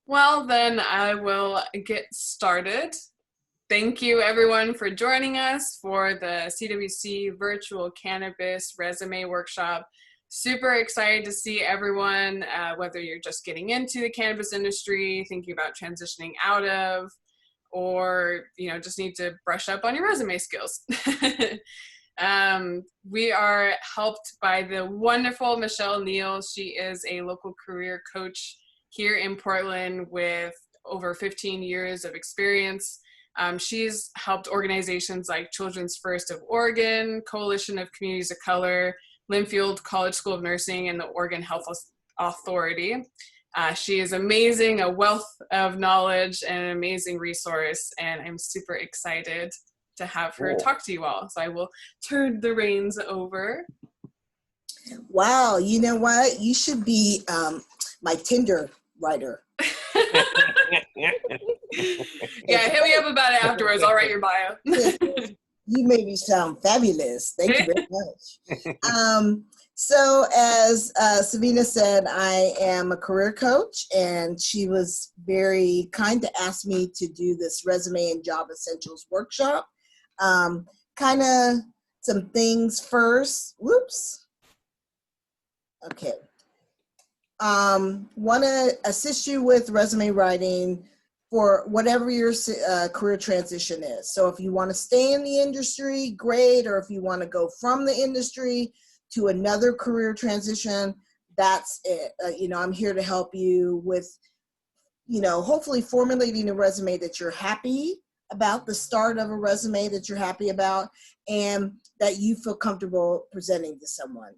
Well, then I will get started. Thank you everyone for joining us for the CWC Virtual Cannabis Resume Workshop. Super excited to see everyone, whether you're just getting into the cannabis industry, thinking about transitioning out of, or just need to brush up on your resume skills. We are helped by the wonderful Michelle Neal. She is a local career coach here in Portland with over 15 years of experience. She's helped organizations like Children's First of Oregon, Coalition of Communities of Color, Linfield College School of Nursing, and the Oregon Health Authority. She is amazing, a wealth of knowledge and an amazing resource, and I'm super excited to have her talk to you all. So I will turn the reins over. Wow, you know what? You should be my Tinder writer. Yeah, hit me up about it afterwards. I'll write your bio. You made me sound fabulous. Thank you very much. So as Savina said, I am a career coach, and she was very kind to ask me to do this resume and job essentials workshop. Kind of some things first. Whoops. Okay. Want to assist you with resume writing for whatever your career transition is. So if you want to stay in the industry, great. Or if you want to go from the industry to another career transition, that's it. I'm here to help you with, hopefully formulating a resume that you're happy about, the start of a resume that you're happy about, and that you feel comfortable presenting to someone.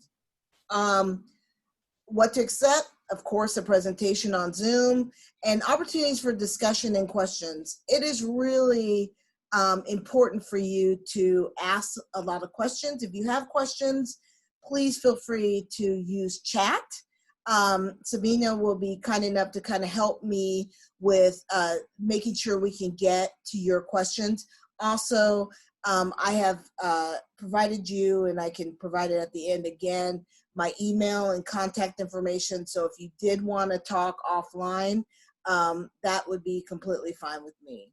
What to expect? Of course, a presentation on Zoom and opportunities for discussion and questions. It is really important for you to ask a lot of questions. If you have questions, please feel free to use chat. Sabina will be kind enough to kind of help me with making sure we can get to your questions. Also, I have provided you, and I can provide it at the end again, my email and contact information. So if you did want to talk offline, that would be completely fine with me.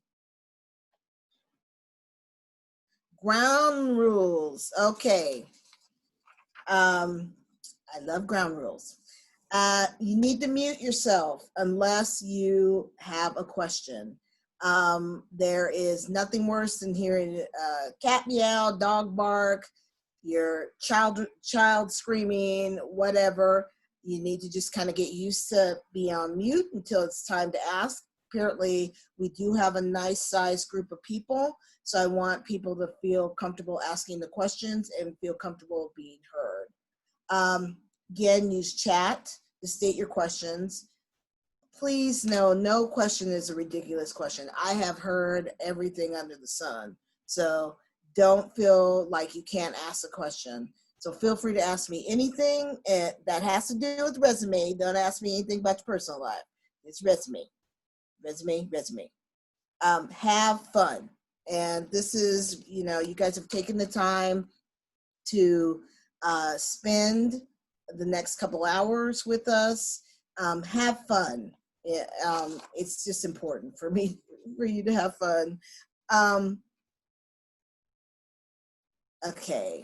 Ground rules. Okay. I love ground rules. You need to mute yourself unless you have a question. There is nothing worse than hearing cat meow, dog bark, your child screaming, whatever. You need to just kind of get used to be on mute until it's time to ask. Apparently, we do have a nice sized group of people, so I want people to feel comfortable asking the questions and feel comfortable being heard. Again, use chat to state your questions. Please know, no question is a ridiculous question. I have heard everything under the sun, so don't feel like you can't ask a question. So feel free to ask me anything that has to do with resume. Don't ask me anything about your personal life. It's resume. Have fun. And this is, you guys have taken the time to spend the next couple hours with us. Have fun. It's just important for you to have fun. Okay.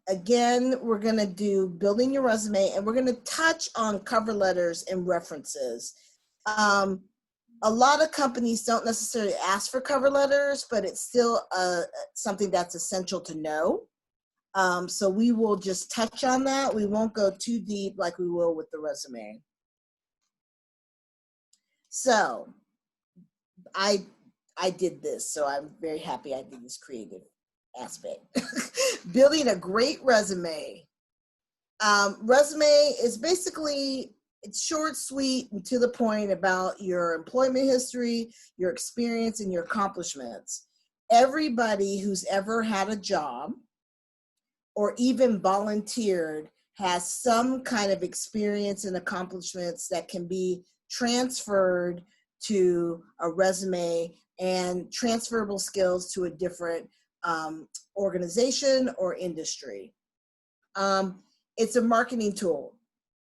Again, we're going to do building your resume, and we're going to touch on cover letters and references. A lot of companies don't necessarily ask for cover letters, but it's still something that's essential to know. So we will just touch on that. We won't go too deep like we will with the resume. So I did this, so I'm very happy I did this creative aspect. Building a great resume. Resume is basically, it's short, sweet, and to the point about your employment history, your experience, and your accomplishments. Everybody who's ever had a job or even volunteered has some kind of experience and accomplishments that can be transferred to a resume and transferable skills to a different organization or industry. It's a marketing tool.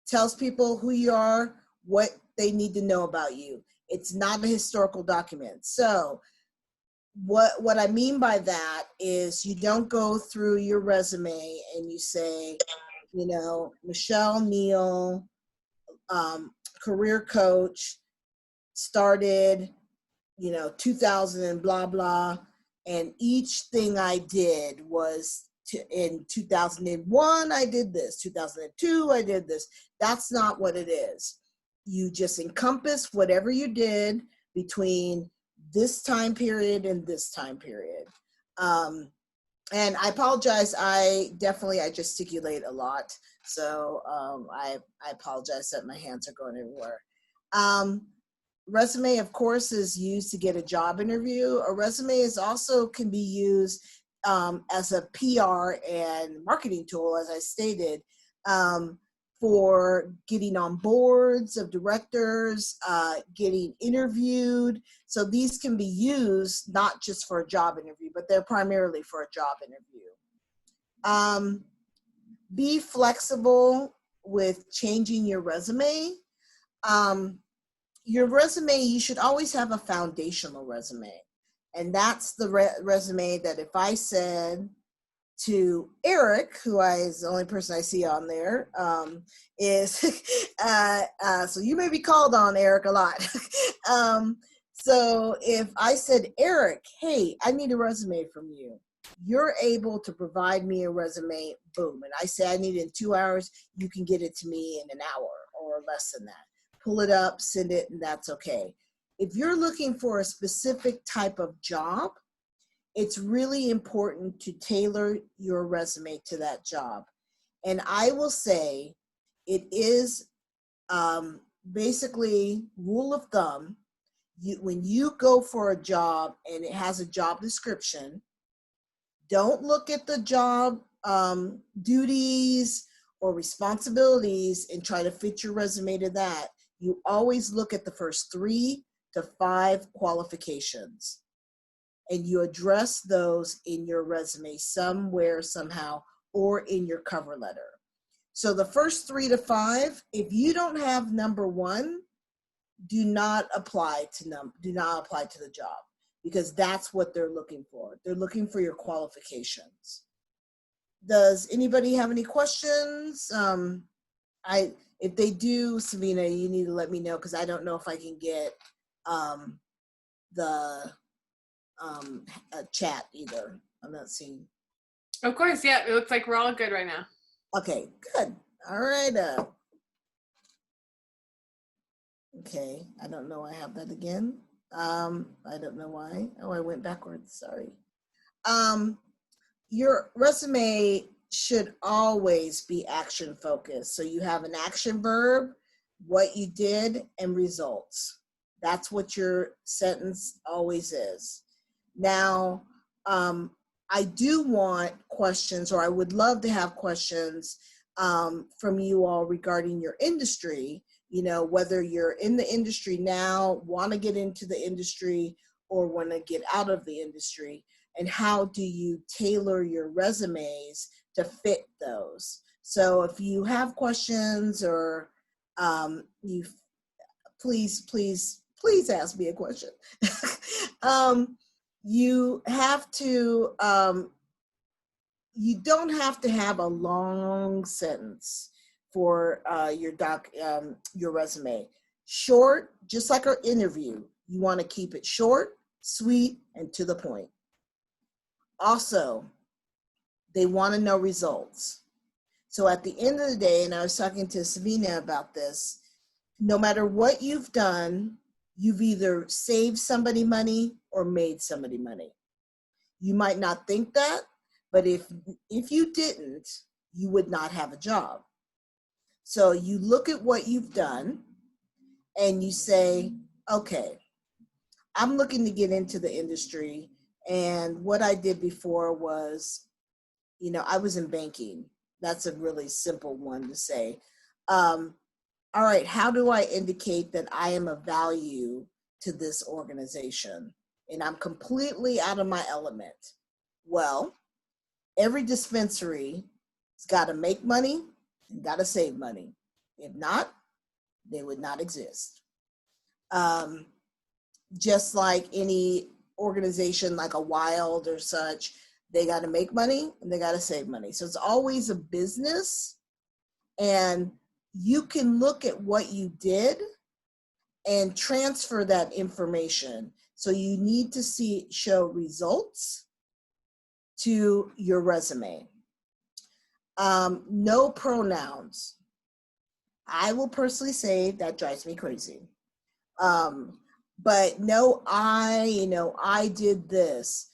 Tells people who you are, what they need to know about you. It's not a historical document. So what I mean by that is you don't go through your resume and you say, you know, Michelle Neal, career coach, started, you know, 2000 and blah, blah. And each thing I did was in 2001, I did this, 2002, I did this. That's not what it is. You just encompass whatever you did between this time period and this time period. And I apologize, I gesticulate a lot. So I apologize that my hands are going everywhere. Resume, of course, is used to get a job interview. A resume is also can be used as a PR and marketing tool, as I stated, for getting on boards of directors, getting interviewed. So these can be used not just for a job interview, but they're primarily for a job interview. Be flexible with changing your resume. Your resume, you should always have a foundational resume. And that's the resume that if I said to Eric, who is the only person I see on there, so you may be called on, Eric, a lot. So if I said, Eric, hey, I need a resume from you, you're able to provide me a resume, boom. And I say I need it in 2 hours, you can get it to me in an hour or less than that. Pull it up, send it, and that's okay. If you're looking for a specific type of job, it's really important to tailor your resume to that job. And I will say it is basically rule of thumb. When you go for a job and it has a job description, don't look at the job duties or responsibilities and try to fit your resume to that. You always look at the first 3 to 5 qualifications, and you address those in your resume somewhere, somehow, or in your cover letter. So the first 3 to 5, if you don't have number 1, do not apply to the job, because that's what they're looking for. They're looking for your qualifications. Does anybody have any questions? If they do, Savina, you need to let me know, because I don't know if I can get the chat either. I'm not seeing. Of course, yeah. It looks like we're all good right now. Okay, good. All right. Okay, I don't know. I have that again. I don't know why. Oh, I went backwards. Sorry. Your resume should always be action focused. So you have an action verb, what you did, and results. That's what your sentence always is. Now, I do want questions, or I would love to have questions from you all regarding your industry, you know, whether you're in the industry now, want to get into the industry, or want to get out of the industry, and how do you tailor your resumes to fit those. So if you have questions, or you please ask me a question. You have to, you don't have to have a long sentence for your resume. Short, just like our interview, you want to keep it short, sweet, and to the point. Also, they want to know results. So at the end of the day, and I was talking to Savina about this, no matter what you've done, you've either saved somebody money or made somebody money. You might not think that, but if you didn't, you would not have a job. So you look at what you've done and you say, okay, I'm looking to get into the industry. And what I did before was, you know, I was in banking. That's a really simple one to say. All right, how do I indicate that I am of value to this organization and I'm completely out of my element? Well, every dispensary has got to make money and got to save money. If not, they would not exist. Um, just like any organization like a Wild or such, they got to make money and they got to save money. So it's always a business, and you can look at what you did and transfer that information. So you need to show results to your resume. No pronouns. I will personally say that drives me crazy. But no, I did this.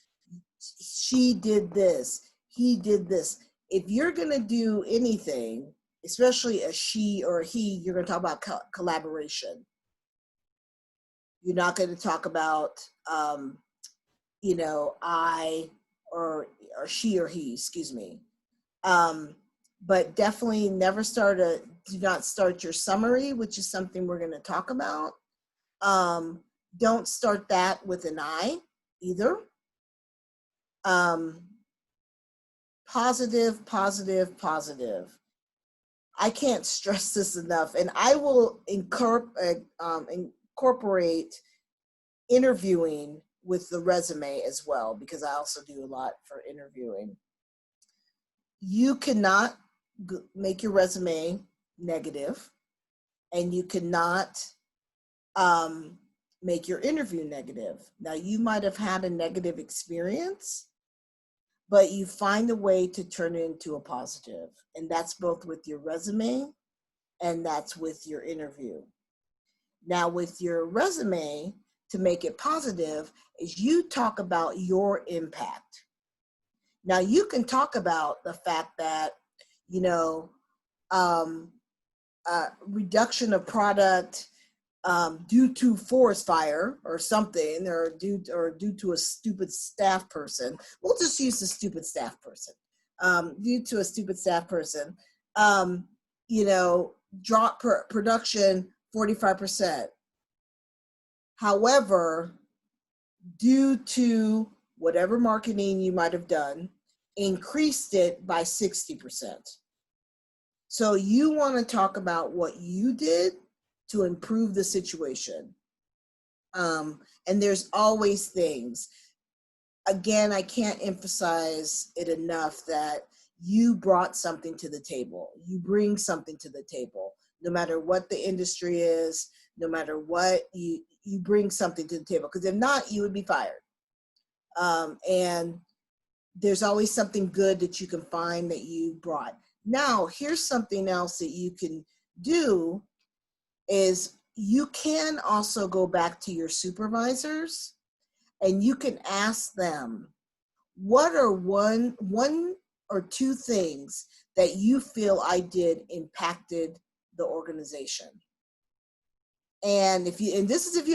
She did this. He did this. If you're going to do anything, especially a she or a he, you're going to talk about collaboration. You're not going to talk about, I or she or he, excuse me. But definitely do not start your summary, which is something we're going to talk about. Don't start that with an I either. Positive, positive, positive. I can't stress this enough, and I will incorporate interviewing with the resume as well, because I also do a lot for interviewing. You cannot make your resume negative, and you cannot make your interview negative. Now, you might have had a negative experience, but you find a way to turn it into a positive. And that's both with your resume and that's with your interview. Now, with your resume, to make it positive, is you talk about your impact. Now, you can talk about the fact that, reduction of product due to forest fire or something, or due to a stupid staff person. We'll just use the stupid staff person. Due to a stupid staff person, drop production 45%. However, due to whatever marketing you might have done, increased it by 60%. So you want to talk about what you did to improve the situation. And there's always things. Again, I can't emphasize it enough that you brought something to the table. You bring something to the table. No matter what the industry is, no matter what, you bring something to the table. Because if not, you would be fired. And there's always something good that you can find that you brought. Now, here's something else that you can do is you can also go back to your supervisors and you can ask them, what are one or two things that you feel I did impacted the organization? And if you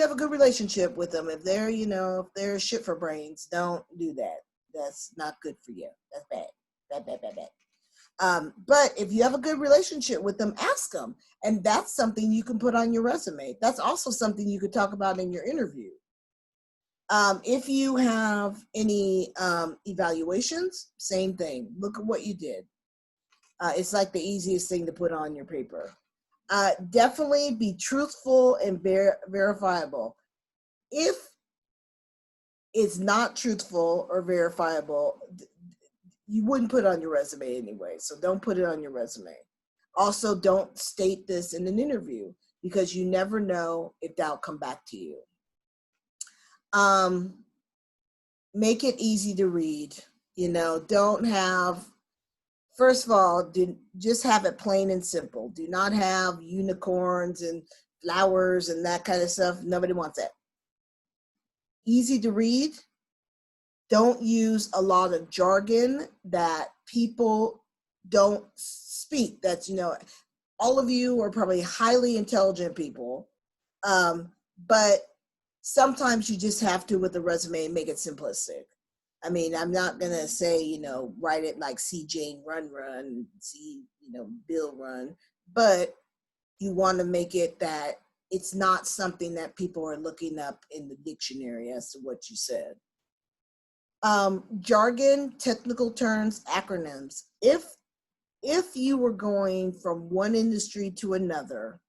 have a good relationship with them, if they're shit for brains, don't do that. That's not good for you. That's bad. But if you have a good relationship with them, ask them. And that's something you can put on your resume. That's also something you could talk about in your interview. If you have any evaluations, same thing. Look at what you did. It's like the easiest thing to put on your paper. Definitely be truthful and verifiable. If it's not truthful or verifiable, you wouldn't put it on your resume anyway. So don't put it on your resume. Also, don't state this in an interview because you never know if that'll come back to you. Make it easy to read. Don't have, first of all, just have it plain and simple. Do not have unicorns and flowers and that kind of stuff. Nobody wants that. Easy to read. Don't use a lot of jargon that people don't speak. That's, all of you are probably highly intelligent people. But sometimes you just have to, with the resume, make it simplistic. I mean, I'm not going to say, write it like see Jane run, see, Bill run. But you want to make it that it's not something that people are looking up in the dictionary as to what you said. Jargon, technical terms, acronyms. If you were going from one industry to another,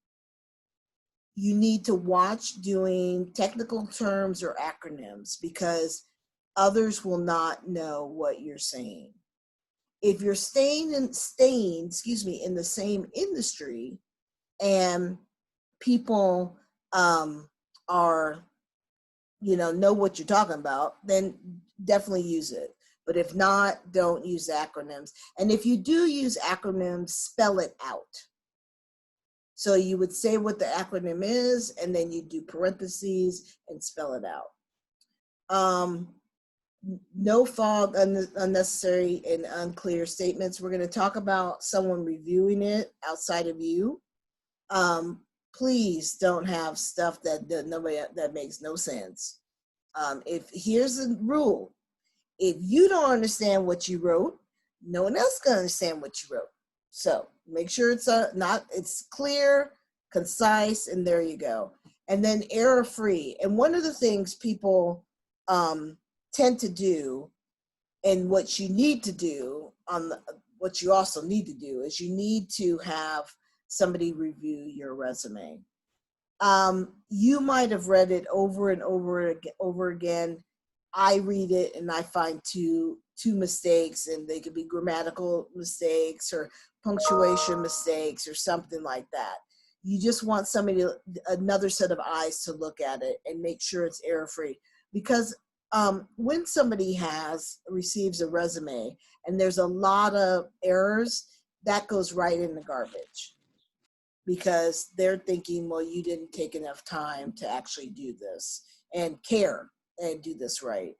you need to watch doing technical terms or acronyms because others will not know what you're saying. If you're staying in the same industry and people are, know what you're talking about, then definitely use it. But if not, don't use acronyms. And if you do use acronyms, spell it out. So you would say what the acronym is, and then you do parentheses and spell it out. No fog, unnecessary and unclear statements. We're going to talk about someone reviewing it outside of you. Please don't have stuff that makes no sense. Here's a rule: if you don't understand what you wrote, no one else can understand what you wrote. So make sure it's clear, concise, and there you go. And then error-free. And one of the things people tend to do, and what you need to do what you also need to do is you need to have somebody review your resume. You might have read it over and over again. I read it and I find two mistakes, and they could be grammatical mistakes or punctuation mistakes or something like that. You just want another set of eyes to look at it and make sure it's error-free. Because when somebody receives a resume and there's a lot of errors, that goes right in the garbage. Because they're thinking, well, you didn't take enough time to actually do this and care and do this right.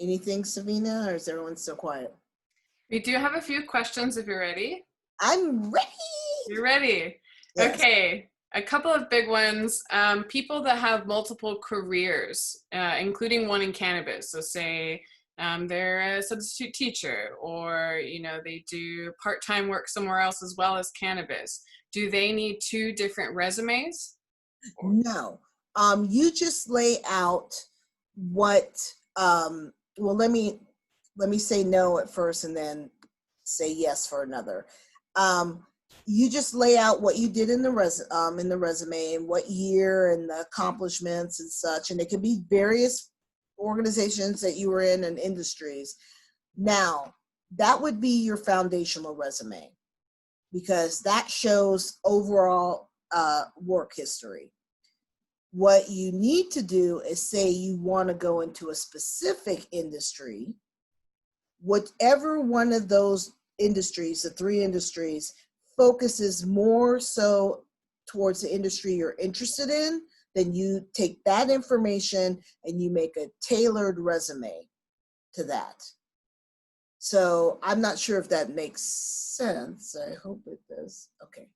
Anything, Savina, or is everyone still quiet? We do have a few questions if you're ready. I'm ready. You're ready. Yes. Okay. A couple of big ones. People that have multiple careers, including one in cannabis. So say they're a substitute teacher, or they do part-time work somewhere else as well as cannabis. Do they need two different resumes? No. You just lay out what. Well, let me say no at first, and then say yes for another. You just lay out what you did in the resume, and what year, and the accomplishments and such, and it can be various organizations that you were in and industries. Now, that would be your foundational resume, because that shows overall work history. What you need to do is say you want to go into a specific industry, whatever one of those industries, the three industries, focuses more so towards the industry you're interested in, then you take that information and you make a tailored resume to that. So I'm not sure if that makes sense. I hope it does. Okay.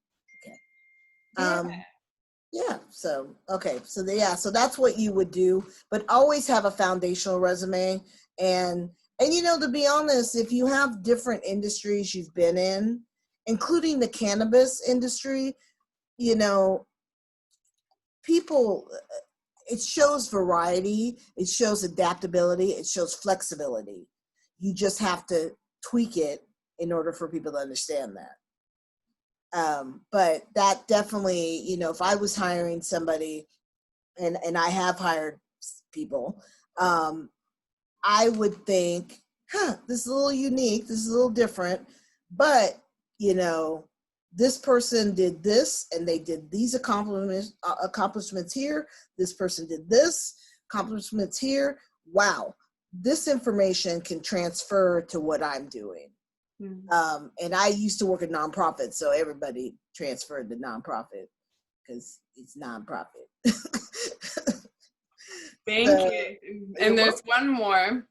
Yeah. So that's what you would do, but always have a foundational resume. And to be honest, if you have different industries you've been in, including the cannabis industry, people, it shows variety, it shows adaptability, it shows flexibility. You just have to tweak it in order for people to understand that. But that definitely, if I was hiring somebody, and I have hired people, I would think, this is a little unique, this is a little different, but, this person did this, and they did these accomplishments here. This person did this, accomplishments here. Wow, this information can transfer to what I'm doing. Mm-hmm. And I used to work at nonprofits, so everybody transferred to nonprofit because it's nonprofit. Thank you. And there's one more.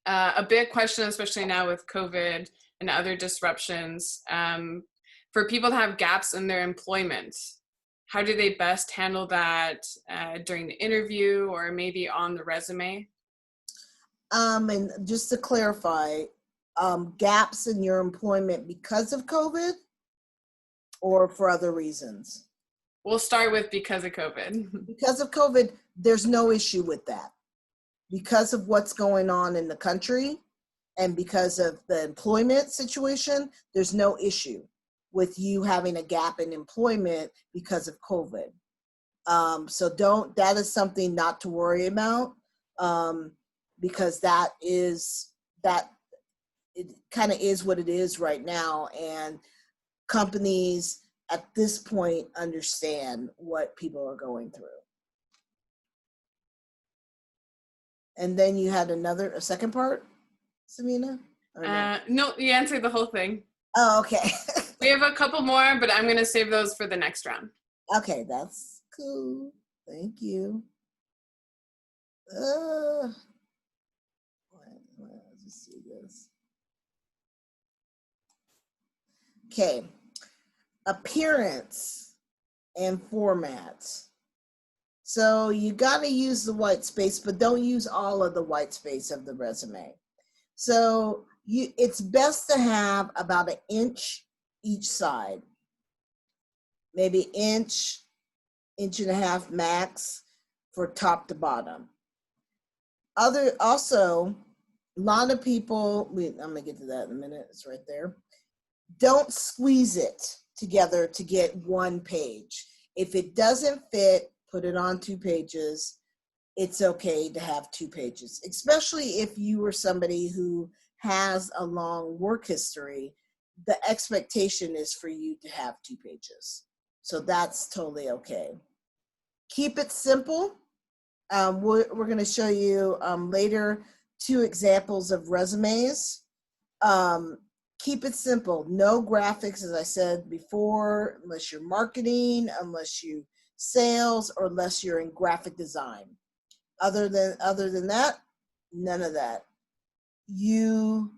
A big question, especially now with COVID and other disruptions, for people to have gaps in their employment. How do they best handle that during the interview or maybe on the resume? And just to clarify, gaps in your employment because of COVID or for other reasons? We'll start with because of COVID. Because of COVID, there's no issue with that. Because of what's going on in the country and because of the employment situation, there's no issue with you having a gap in employment because of COVID. So that is something not to worry about, because it kind of is what it is right now. And companies at this point understand what people are going through. And then you had a second part, Samina? No, you answered the whole thing. Oh, okay. We have a couple more, but I'm going to save those for the next round. Okay, that's cool. Thank you. Let's see this. Okay. Appearance and formats. So you got to use the white space, but don't use all of the white space of the resume. So it's best to have about 1 inch each side, maybe inch and a half max for top to bottom. Also, a lot of people, I'm gonna get to that in a minute, it's right there. Don't squeeze it together to get one page. If it doesn't fit, put it on 2 pages. It's okay to have 2 pages, especially if you were somebody who has a long work history. The expectation is for you to have 2 pages. So that's totally okay. Keep it simple. We're going to show you later 2 examples of resumes. Keep it simple. No graphics, as I said before, unless you're marketing, unless you sales, or unless you're in graphic design. Other than that, none of that. You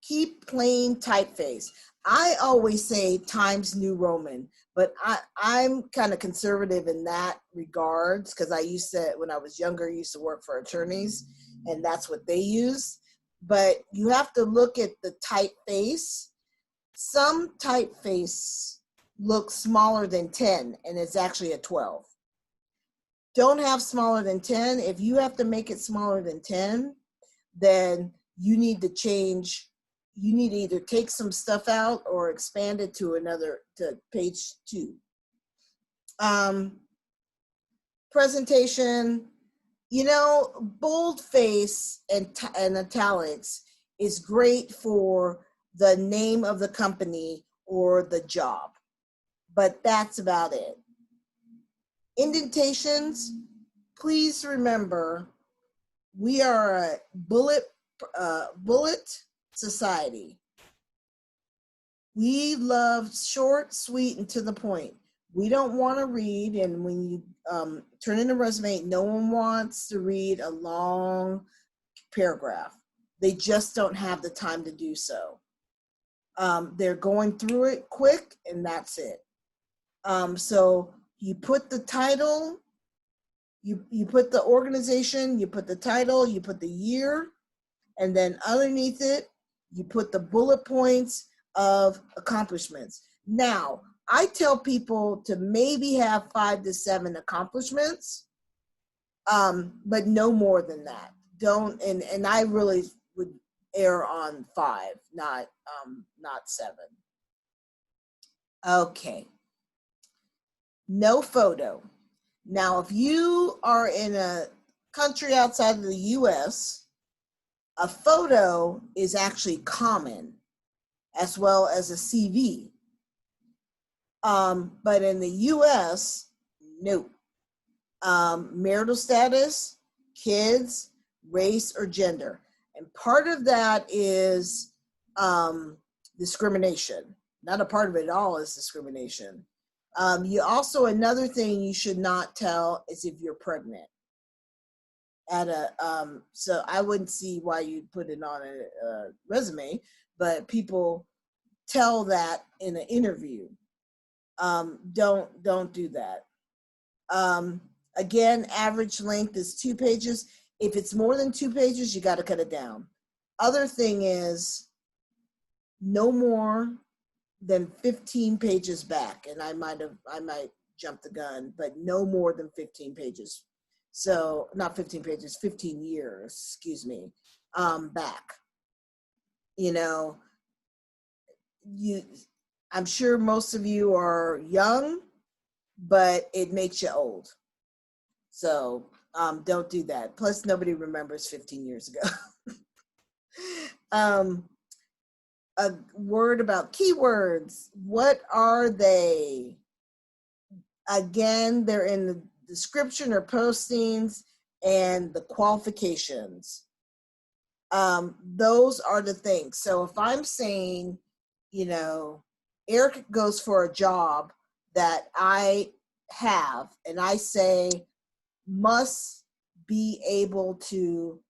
keep plain typeface. I always say Times New Roman, but I'm kind of conservative in that regards, because I used to, when I was younger, used to work for attorneys, and that's what they use. But you have to look at the typeface. Some typeface looks smaller than 10, and it's actually a 12. Don't have smaller than 10. If you have to make it smaller than 10, then you need to change. You need to either take some stuff out or expand it to page 2. Presentation, boldface and italics is great for the name of the company or the job, but that's about it. Indentations, please remember, we are a bullet society. We love short, sweet, and to the point. We don't want to read, and when you turn in a resume, no one wants to read a long paragraph. They just don't have the time to do so. They're going through it quick, and that's it. So you put the title, you put the organization, you put the title, you put the year, and then underneath it, you put the bullet points of accomplishments. Now, I tell people to maybe have 5 to 7 accomplishments, but no more than that. And I really would err on 5, not 7. Okay. No photo. Now, if you are in a country outside of the US, a photo is actually common, as well as a CV. But in the US, no. Marital status, kids, race, or gender. And part of that is discrimination. Not a part of it at all is discrimination. Another thing you should not tell is if you're pregnant. So I wouldn't see why you'd put it on a resume, but people tell that in an interview. Don't do that. Again, average length is 2 pages. If it's more than 2 pages, you got to cut it down. Other thing is no more than 15 pages back, and I might jump the gun, but no more than 15 pages. So not 15 pages, 15 years, excuse me, back. I'm sure most of you are young, but it makes you old. So don't do that. Plus, nobody remembers 15 years ago. A word about keywords. What are they? Again, they're in the description or postings and the qualifications. Those are the things. So if I'm saying, Eric goes for a job that I have, and I say must be able to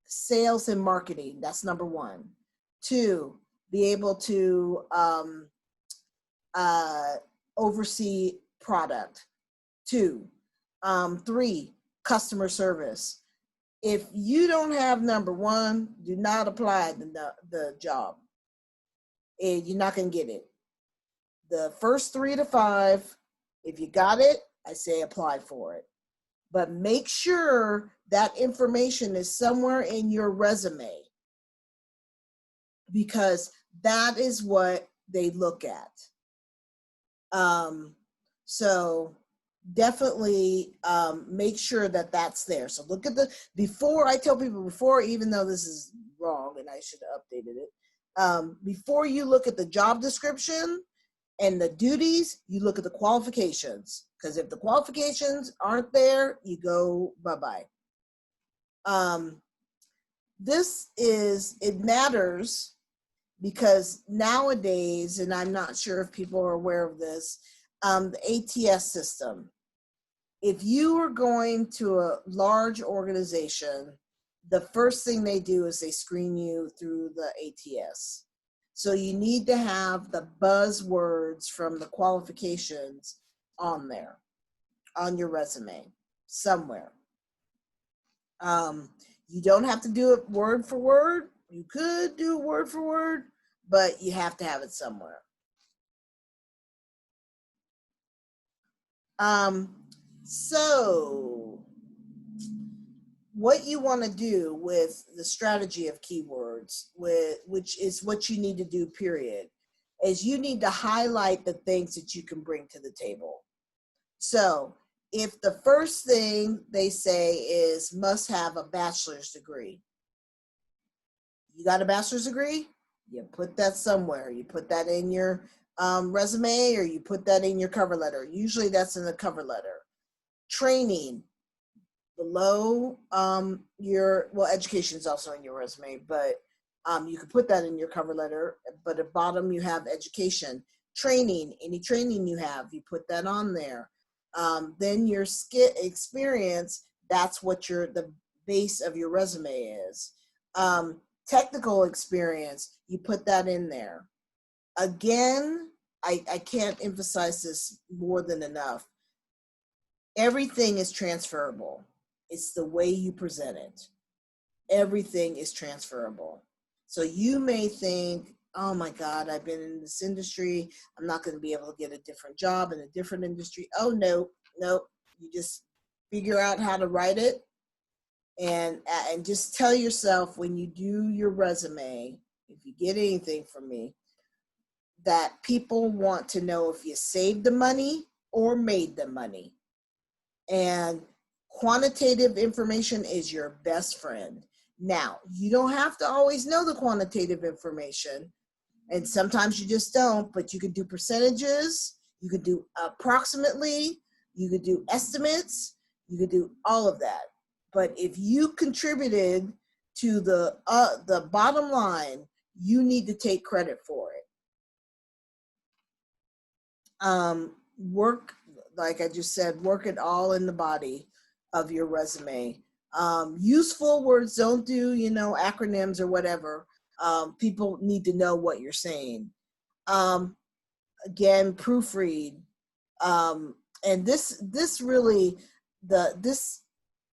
sales and marketing. That's number one. 2, be able to oversee product. 2, 3, customer service. If you don't have number 1, do not apply the job. You're not going to get it. The first 3 to 5, if you got it, I say apply for it. But make sure that information is somewhere in your resume, because that is what they look at. So definitely make sure that that's there. So look at before I tell people, even though this is wrong and I should have updated it, before you look at the job description and the duties, you look at the qualifications. Because if the qualifications aren't there, you go bye-bye. It matters because nowadays, and I'm not sure if people are aware of this, the ATS system. If you are going to a large organization, the first thing they do is they screen you through the ATS. So you need to have the buzzwords from the qualifications on there, on your resume, somewhere. You don't have to do it word for word. You could do it word for word, but you have to have it somewhere. So what you want to do with the strategy of keywords, which is what you need to do, period, is you need to highlight the things that you can bring to the table. So if the first thing they say is must have a bachelor's degree, you got a bachelor's degree, you put that somewhere. You put that in your resume, or you put that in your cover letter. Usually that's in the cover letter. Training, below education is also in your resume, but you can put that in your cover letter, but at bottom you have education. Training, any training you have, you put that on there. Then your experience, that's what the base of your resume is. Technical experience, you put that in there. Again, I can't emphasize this more than enough. Everything is transferable. It's the way you present it. Everything is transferable. So you may think, oh my God, I've been in this industry. I'm not going to be able to get a different job in a different industry. Oh, no. You just figure out how to write it. And just tell yourself when you do your resume, if you get anything from me, that people want to know if you saved the money or made the money. And quantitative information is your best friend. Now, you don't have to always know the quantitative information, and sometimes you just don't, but you can do percentages, you could do approximately, you could do estimates, you could do all of that. But if you contributed to the bottom line, you need to take credit for it. Work, like I just said, work it all in the body of your resume. Useful words, don't do, acronyms or whatever. People need to know what you're saying. Again, proofread. And this really, this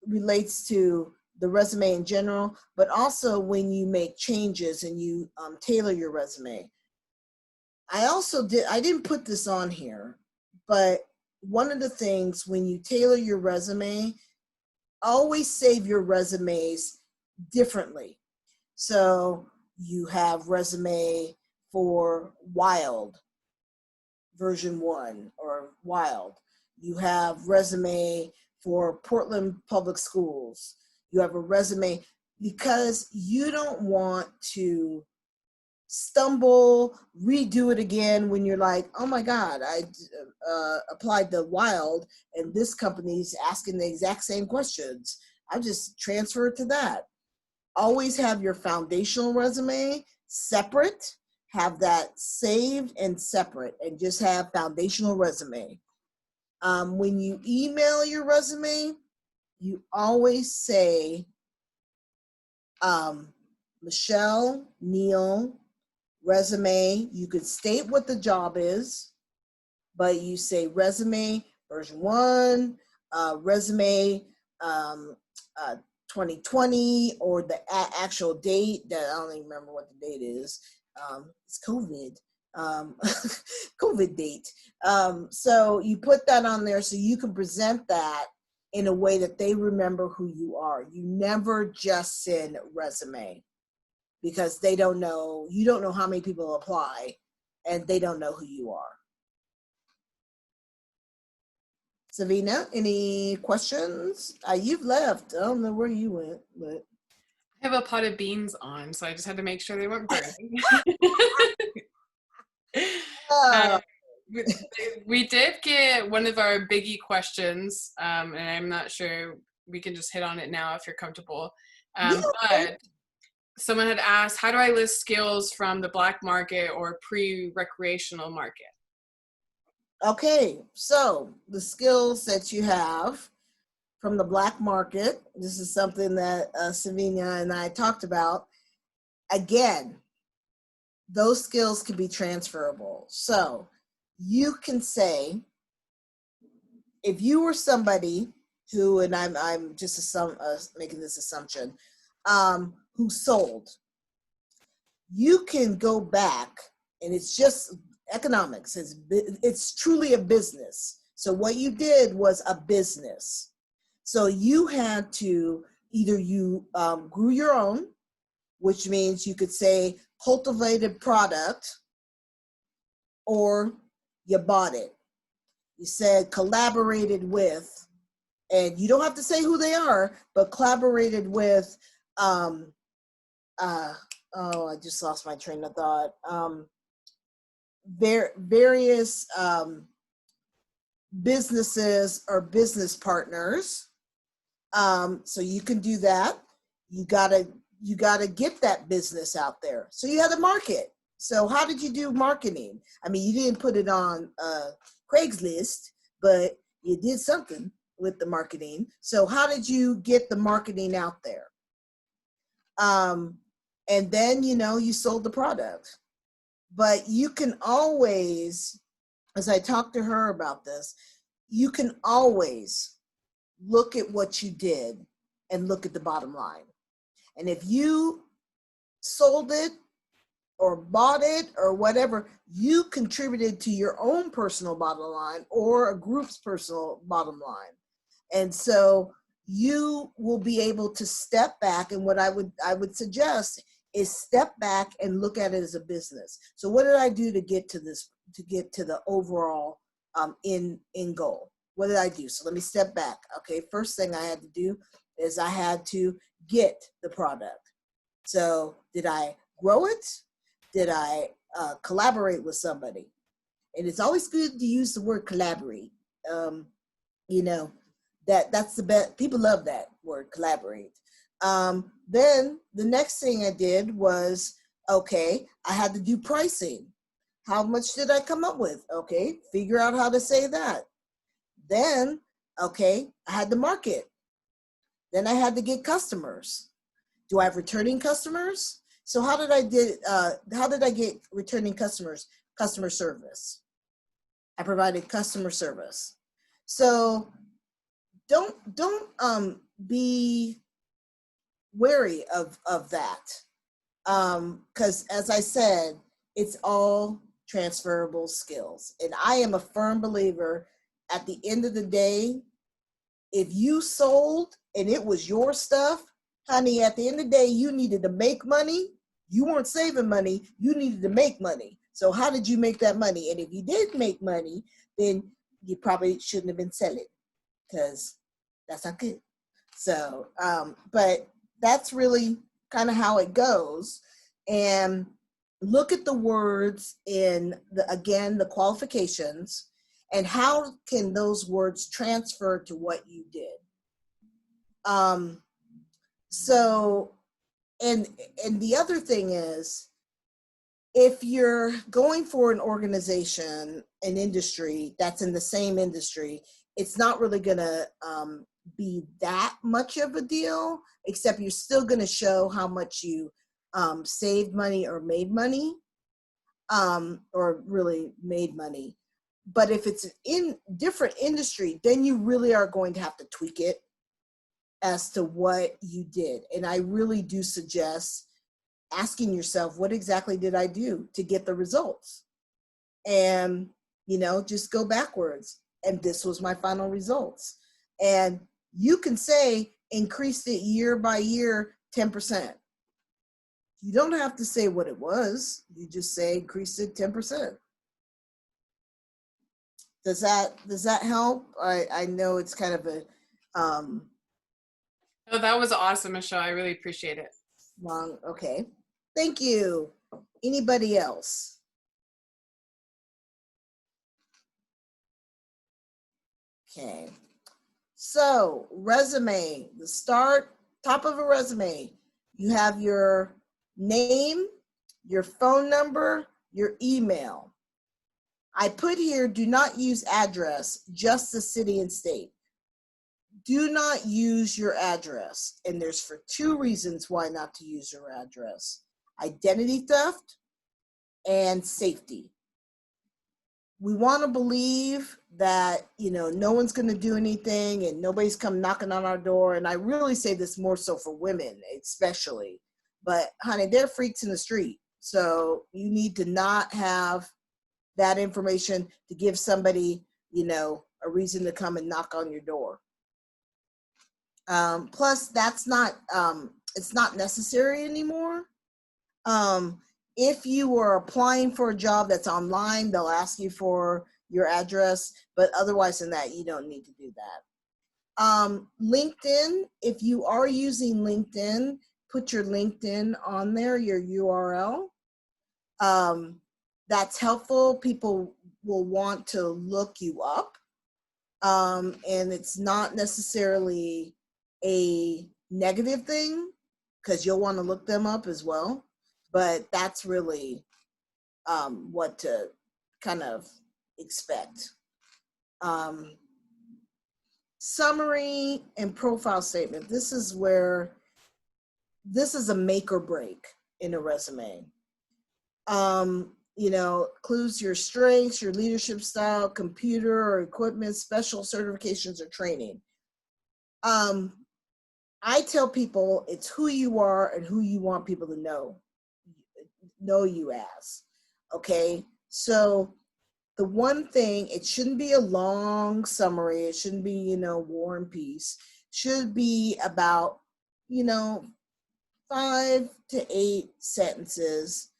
relates to the resume in general, but also when you make changes and you tailor your resume. I didn't put this on here, but one of the things when you tailor your resume, always save your resumes differently. So you have resume for Wild version 1 or Wild. You have resume for Portland Public Schools. You have a resume because you don't want to stumble, redo it again when you're like, oh my God, I applied to Wild and this company's asking the exact same questions. I just transfer it to that. Always have your foundational resume separate, have that saved and separate, and just have foundational resume. When you email your resume, you always say, Michelle Neal resume. You could state what the job is, but you say resume version 1, resume 2020, or the actual date that I don't even remember what the date is. It's COVID. COVID date. So you put that on there so you can present that in a way that they remember who you are. You never just send resume because they don't know, you don't know how many people apply and they don't know who you are. Savina, any questions? You've left. I don't know where you went, but. I have a pot of beans on, so I just had to make sure they weren't burning. We did get one of our biggie questions, and I'm not sure we can just hit on it now if you're comfortable. But someone had asked, how do I list skills from the black market or pre-recreational market? Okay, so the skills that you have from the black market, this is something that Savina and I talked about. Again, those skills can be transferable. So you can say, if you were somebody who, and I'm just making this assumption, who sold, you can go back, and it's just economics. It's truly a business. So what you did was a business. So you had to either you grew your own, which means you could say cultivated product, or you bought it. You said collaborated with, and you don't have to say who they are, but collaborated with, oh, I just lost my train of thought. Various businesses or business partners. So you can do that. You gotta get that business out there. So you had to market. So how did you do marketing? I mean, you didn't put it on Craigslist, but you did something with the marketing. So how did you get the marketing out there? And then, you sold the product. But you can always, as I talked to her about this, you can always look at what you did and look at the bottom line. And if you sold it or bought it or whatever, you contributed to your own personal bottom line or a group's personal bottom line. And so you will be able to step back. And what I would suggest is step back and look at it as a business. So what did I do to get to this, to get to the overall end goal? What did I do? So let me step back. Okay, first thing I had to do is I had to get the product. So did I grow it? Did I collaborate with somebody? And it's always good to use the word collaborate. That's the best. People love that word, collaborate. Then the next thing I did was, okay, I had to do pricing. How much did I come up with? Okay, figure out how to say that. Then, okay, I had to market. Then I had to get customers. Do I have returning customers? So how did I get returning customers? Customer service. I provided customer service. So don't be wary of that. Because as I said, it's all transferable skills. And I am a firm believer, at the end of the day, if you sold and it was your stuff, honey, at the end of the day, you needed to make money. You weren't saving money, you needed to make money. So how did you make that money? And if you did make money, then you probably shouldn't have been selling, because that's not good. So, but that's really kind of how it goes. And look at the words in again, the qualifications, and how can those words transfer to what you did. Um, so, and the other thing is, if you're going for an organization, an industry that's in the same industry, it's not really going to be that much of a deal, except you're still going to show how much you saved money or made money, or really made money. But if it's in different industry, then you really are going to have to tweak it as to what you did. And I really do suggest asking yourself, what exactly did I do to get the results? And, just go backwards. And this was my final results. And you can say, increased it year by year, 10%. You don't have to say what it was. You just say, increased it 10%. Does that help? I know it's kind of a Oh, that was awesome, Michelle. I really appreciate it. long, okay. Thank you. Anybody else? Okay. So, resume, top of a resume, you have your name, your phone number, your email. I put here, do not use address, just the city and state. Do not use your address. And there's for two reasons why not to use your address: identity theft and safety. We want to believe that, no one's going to do anything and nobody's come knocking on our door. And I really say this more so for women, especially. But honey, they're freaks in the street. So you need to not have that information to give somebody, a reason to come and knock on your door. Plus, that's not, it's not necessary anymore. If you are applying for a job that's online, they'll ask you for your address, but otherwise than that, you don't need to do that. LinkedIn, if you are using LinkedIn, put your LinkedIn on there, your URL. That's helpful. People will want to look you up. And it's not necessarily a negative thing, because you'll want to look them up as well. But that's really what to kind of expect. Summary and profile statement. This is a make or break in a resume. Includes your strengths, your leadership style, computer or equipment, special certifications or training. I tell people it's who you are and who you want people to know you as. Okay, so the one thing, it shouldn't be a long summary. It shouldn't be, War and Peace. Should be about, 5 to 8 sentences.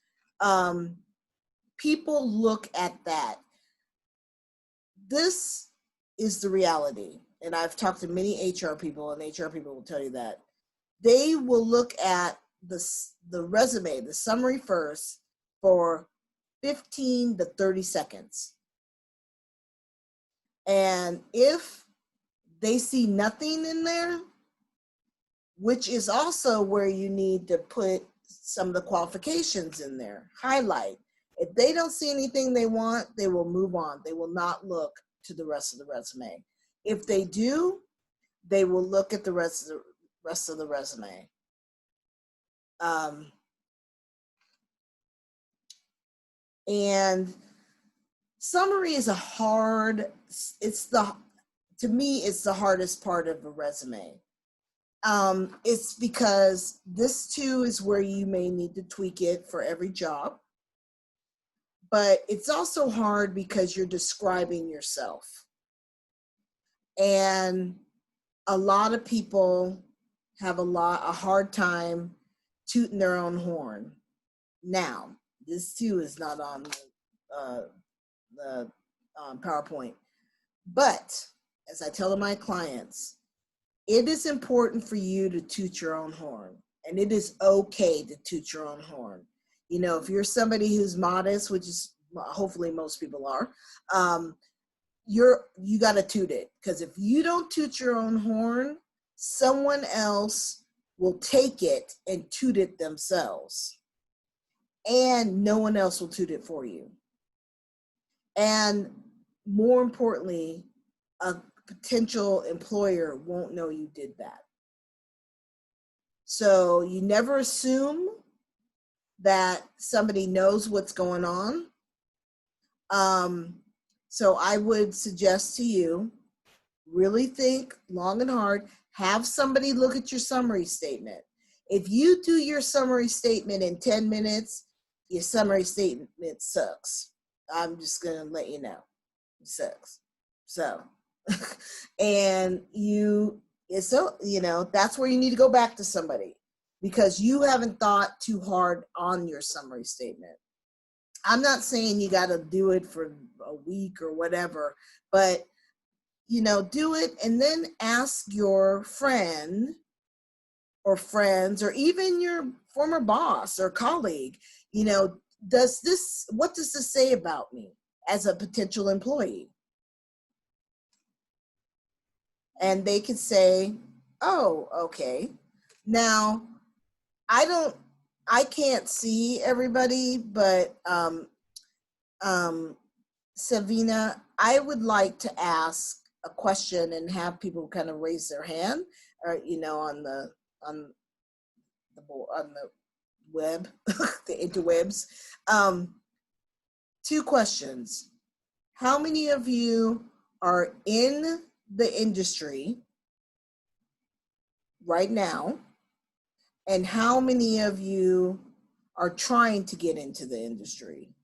People look at that. This is the reality. And I've talked to many HR people, and HR people will tell you that. They will look at the resume, the summary first, for 15 to 30 seconds. And if they see nothing in there, which is also where you need to put some of the qualifications in there, highlight. If they don't see anything they want, they will move on. They will not look to the rest of the resume. If they do, they will look at the rest of the resume. And summary is to me, it's the hardest part of a resume. It's because this too is where you may need to tweak it for every job. But it's also hard because you're describing yourself. And a lot of people have a hard time tooting their own horn. Now, this too is not on the PowerPoint, but as I tell my clients, it is important for you to toot your own horn, and it is okay to toot your own horn. You know, if you're somebody who's modest, which is hopefully most people are, you got to toot it, because if you don't toot your own horn, someone else will take it and toot it themselves, and no one else will toot it for you. And more importantly, a potential employer won't know you did that. So you never assume that somebody knows what's going on. So I would suggest to you, really think long and hard, have somebody look at your summary statement. If you do your summary statement in 10 minutes, your summary statement sucks. I'm just going to let you know. It sucks. So, and that's where you need to go back to somebody, because you haven't thought too hard on your summary statement. I'm not saying you got to do it for a week or whatever, but do it, and then ask your friend or friends, or even your former boss or colleague, what does this say about me as a potential employee? And they could say, oh, okay. Now, I can't see everybody, but Savina, I would like to ask a question and have people kind of raise their hand, or on the web, the interwebs. 2 questions. How many of you are in the industry right now? And how many of you are trying to get into the industry?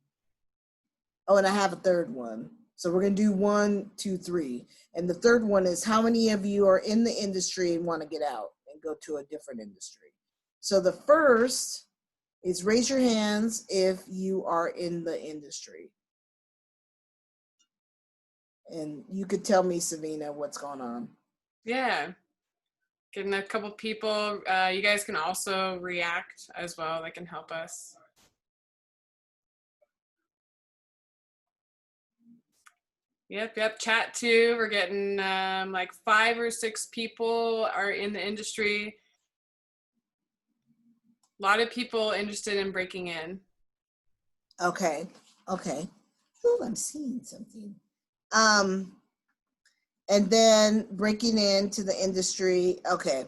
Oh, and I have a third one. So we're going to do 1, 2, 3. And the third one is, how many of you are in the industry and want to get out and go to a different industry? So the first is, raise your hands if you are in the industry. And you could tell me, Savina, what's going on. Yeah. Getting a couple people. You guys can also react as well. That can help us. Yep. Chat too. We're getting like 5 or 6 people are in the industry. A lot of people interested in breaking in. Okay. Oh, I'm seeing something. And then breaking into the industry. Okay.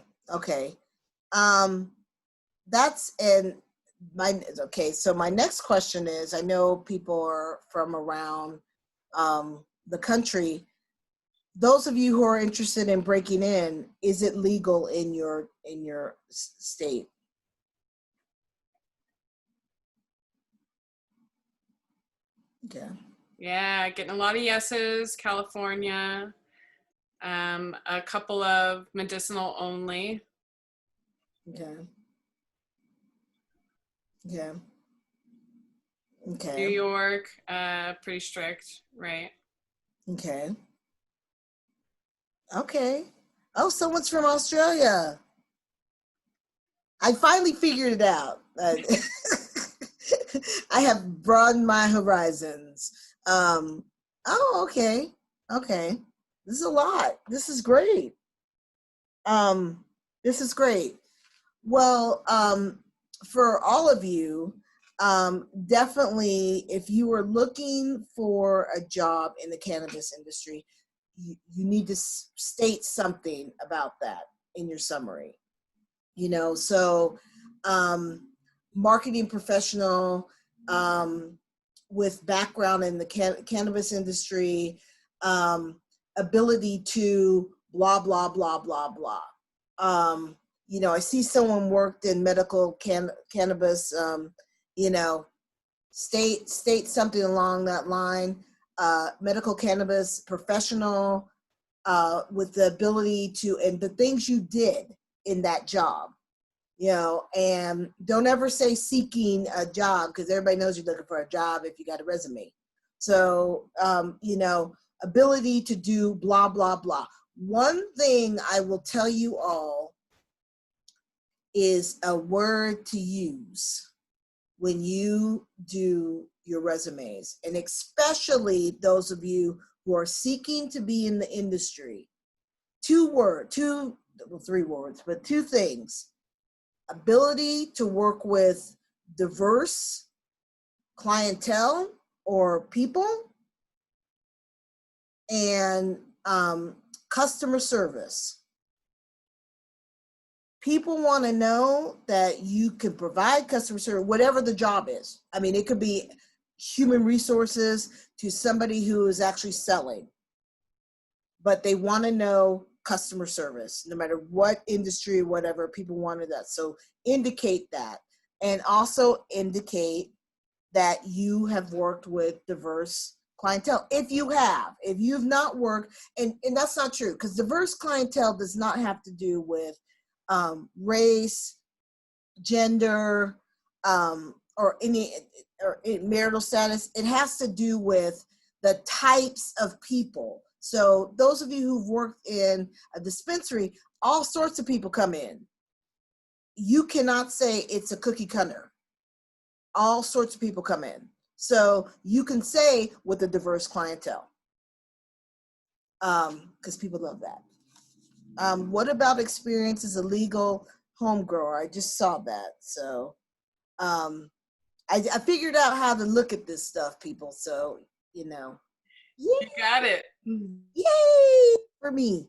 So my next question is, I know people are from around the country. Those of you who are interested in breaking in, is it legal in your state? Okay. Yeah, getting a lot of yeses. California, a couple of medicinal only. Okay. New York, pretty strict, right? Okay. Oh, someone's from Australia. I finally figured it out. I have broadened my horizons. Okay. This is a lot. This is great. Well, for all of you, definitely, if you are looking for a job in the cannabis industry, you need to state something about that in your summary. So marketing professional with background in the cannabis industry, ability to blah, blah, blah, blah, blah. I see someone worked in medical cannabis, state something along that line. Medical cannabis professional with the ability to, and the things you did in that job. and don't ever say seeking a job, because everybody knows you're looking for a job if you got a resume. So, ability to do blah, blah, blah. One thing I will tell you all is a word to use when you do your resumes, and especially those of you who are seeking to be in the industry. Three words, but two things: ability to work with diverse clientele or people, and customer service. People want to know that you can provide customer service, whatever the job is. I mean, it could be human resources to somebody who is actually selling, but they want to know customer service, no matter what industry or whatever. People wanted that. So indicate that, and also indicate that you have worked with diverse clientele. If you've not worked, and that's not true, because diverse clientele does not have to do with race, gender, or marital status. It has to do with the types of people. So those of you who've worked in a dispensary, all sorts of people come in. You cannot say it's a cookie cutter. All sorts of people come in. So you can say with a diverse clientele, because people love that. What about experience as a legal home grower? I just saw that. So I figured out how to look at this stuff, people. So, yay! You got it. Yay for me.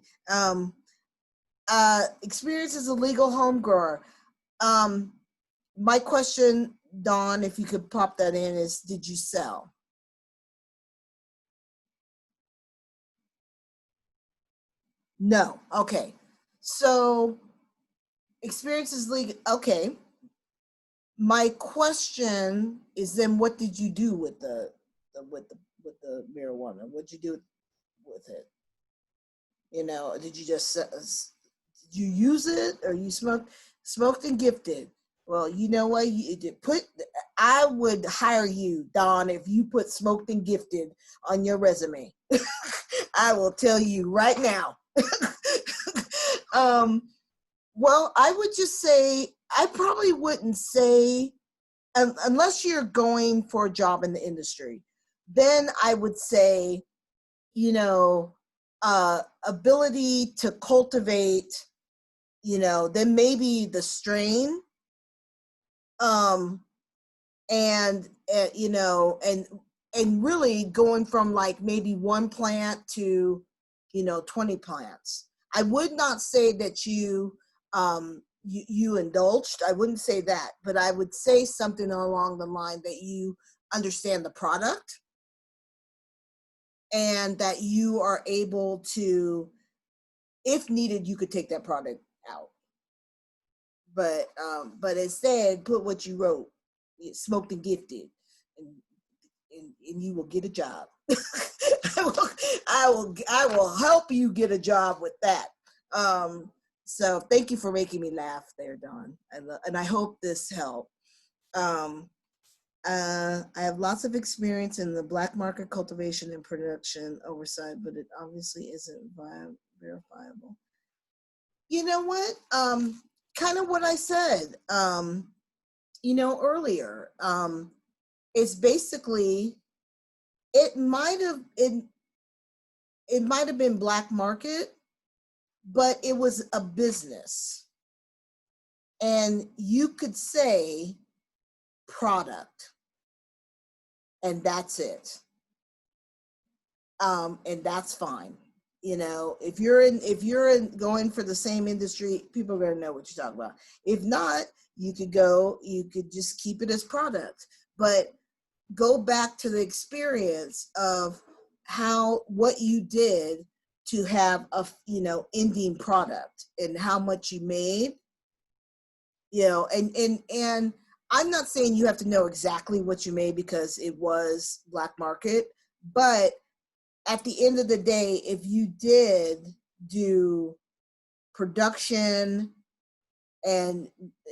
Experience as a legal home grower. My question, Dawn, if you could pop that in, is did you sell? No. Okay. So experience as legal. Okay. My question is then, what did you do with the marijuana? What'd you do with it? Did you just did you use it, or you smoked and gifted? Well, you know what? I would hire you, Dawn, if you put smoked and gifted on your resume. I will tell you right now. Well, I would just say, I probably wouldn't say, unless you're going for a job in the industry, then I would say, ability to cultivate, then maybe the strain, and really going from like maybe one plant to 20 plants. I would not say that you indulged. I wouldn't say that, but I would say something along the line that you understand the product, and that you are able to, if needed, you could take that product out. But instead, put what you wrote, smoked and gifted, and you will get a job. I will help you get a job with that. So thank you for making me laugh there, Dawn. And I hope this helped. I have lots of experience in the black market cultivation and production oversight, but it obviously isn't verifiable. You know what? Kind of what I said, earlier. It's basically, it might have been black market, but it was a business, and you could say product, and that's it. And that's fine. If you're going for the same industry, people are going to know what you're talking about. If not, you could just keep it as product, but go back to the experience of what you did to have a ending product, and how much you made, and I'm not saying you have to know exactly what you made because it was black market, but at the end of the day, if you did do production and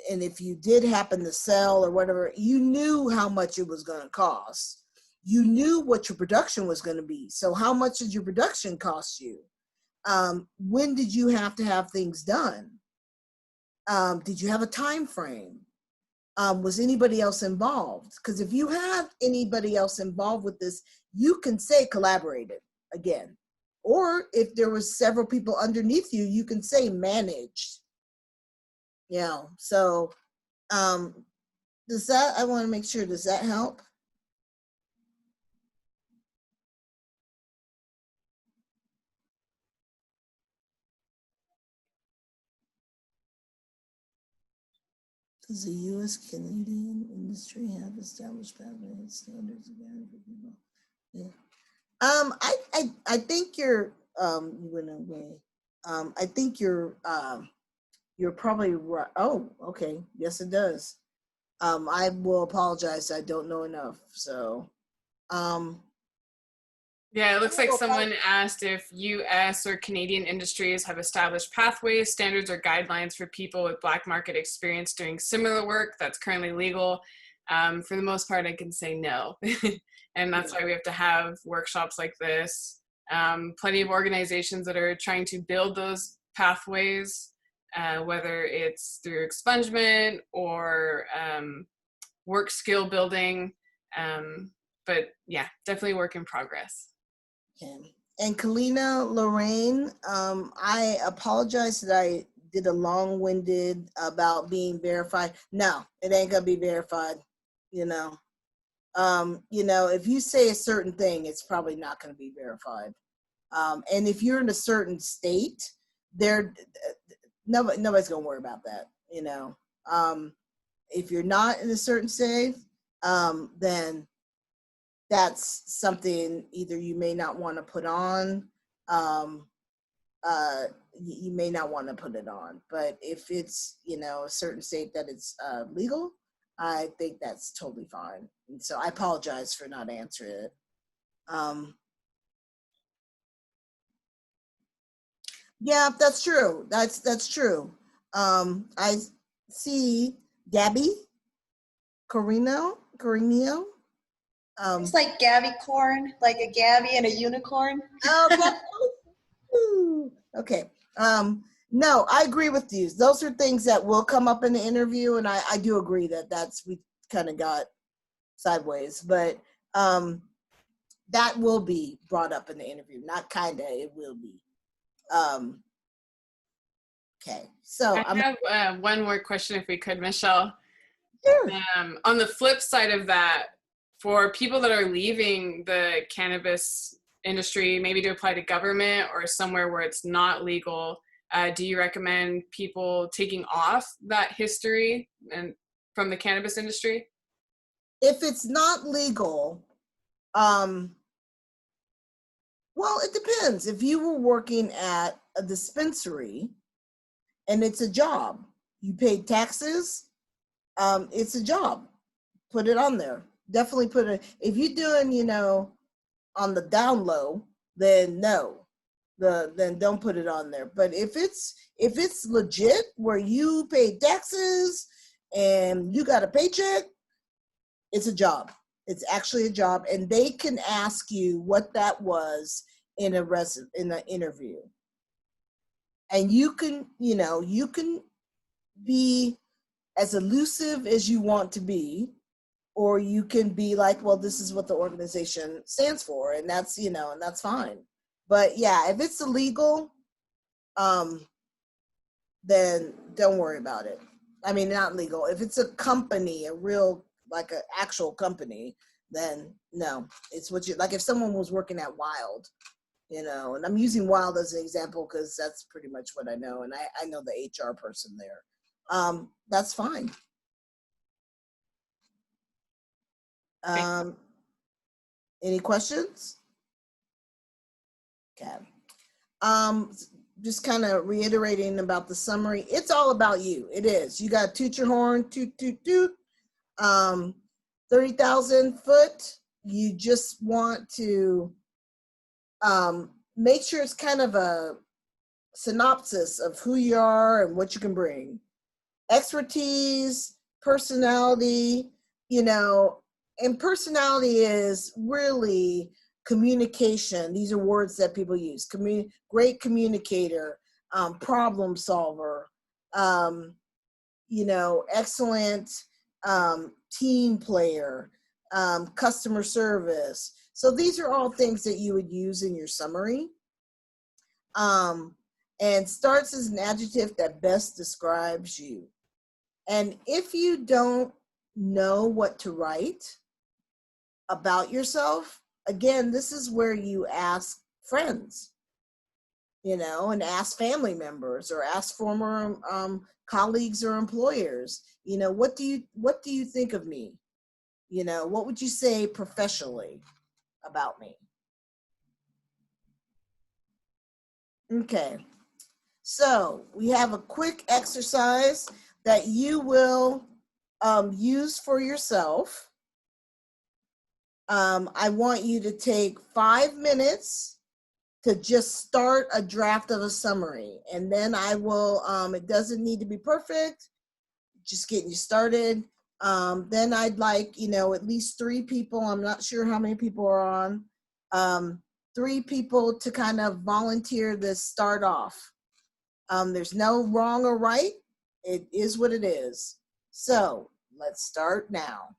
if you did happen to sell or whatever, you knew how much it was going to cost. You knew what your production was going to be. So how much did your production cost you? When did you have to have things done? Did you have a time frame? Was anybody else involved? Because if you have anybody else involved with this, you can say collaborated again. Or if there was several people underneath you, you can say managed. So does that, I want to make sure, does that help? Does the U.S. Canadian industry have established pathways standards again for people? Yeah. I think you're you went away. I think you're probably right. Oh, okay. Yes, it does. I will apologize. I don't know enough. So, yeah, it looks like someone asked if U.S. or Canadian industries have established pathways, standards, or guidelines for people with black market experience doing similar work that's currently legal. For the most part, I can say no. And that's why we have to have workshops like this. Plenty of organizations that are trying to build those pathways, whether it's through expungement or work skill building. But yeah, definitely work in progress. Okay. And Kalina Lorraine, I apologize that I did a long-winded about being verified. No, it ain't gonna be verified. If you say a certain thing, it's probably not gonna be verified. And if you're in a certain state, nobody's gonna worry about that. If you're not in a certain state, then that's something either you may not want to put on. You may not want to put it on. But if it's, a certain state that it's legal, I think that's totally fine. And so I apologize for not answering it. Yeah, that's true. That's true. I see Gabby Carino. It's like Gabby corn, like a Gabby and a unicorn. Okay. No, I agree with you. Those are things that will come up in the interview, and I do agree that we kind of got sideways, but that will be brought up in the interview. Not kinda, it will be. Okay, so I have one more question, if we could, Michelle. Sure. On the flip side of that, for people that are leaving the cannabis industry, maybe to apply to government or somewhere where it's not legal, do you recommend people taking off that history and from the cannabis industry? If it's not legal, well, it depends. If you were working at a dispensary and it's a job, you paid taxes, it's a job. Put it on there. Definitely put it. If you're doing, on the down low, then no. Then don't put it on there. But if it's legit where you pay taxes and you got a paycheck, it's a job. It's actually a job, and they can ask you what that was in an interview. And you can be as elusive as you want to be, or you can be like, well, this is what the organization stands for, and that's, and that's fine. But yeah, if it's illegal, then don't worry about it. I mean, not legal. If it's a company, a real, like an actual company, then no. It's what you, like if someone was working at Wild, and I'm using Wild as an example because that's pretty much what I know, and I know the HR person there. That's fine. Any questions? Okay. Just kind of reiterating about the summary. It's all about you. It is. You got to toot your horn, toot, toot, toot. 30,000 foot. You just want to make sure it's kind of a synopsis of who you are and what you can bring. expertise, personality, you know, and personality is really communication. These are words that people use. Great communicator, problem solver, um, you know, excellent team player, customer service. So these are all things that you would use in your summary. And starts as an adjective that best describes you. And if you don't know what to write about yourself, again, this is where you ask friends, you know, and ask family members or ask former colleagues or employers, you know, what do you think of me? You know, what would you say professionally about me? Okay. So we have a quick exercise that you will use for yourself. I want you to take 5 minutes to just start a draft of a summary. And then I will, it doesn't need to be perfect, just getting you started. Then I'd like, you know, at least 3 people, I'm not sure how many people are on, 3 people to kind of volunteer to start off. There's no wrong or right. It is what it is. So let's start now.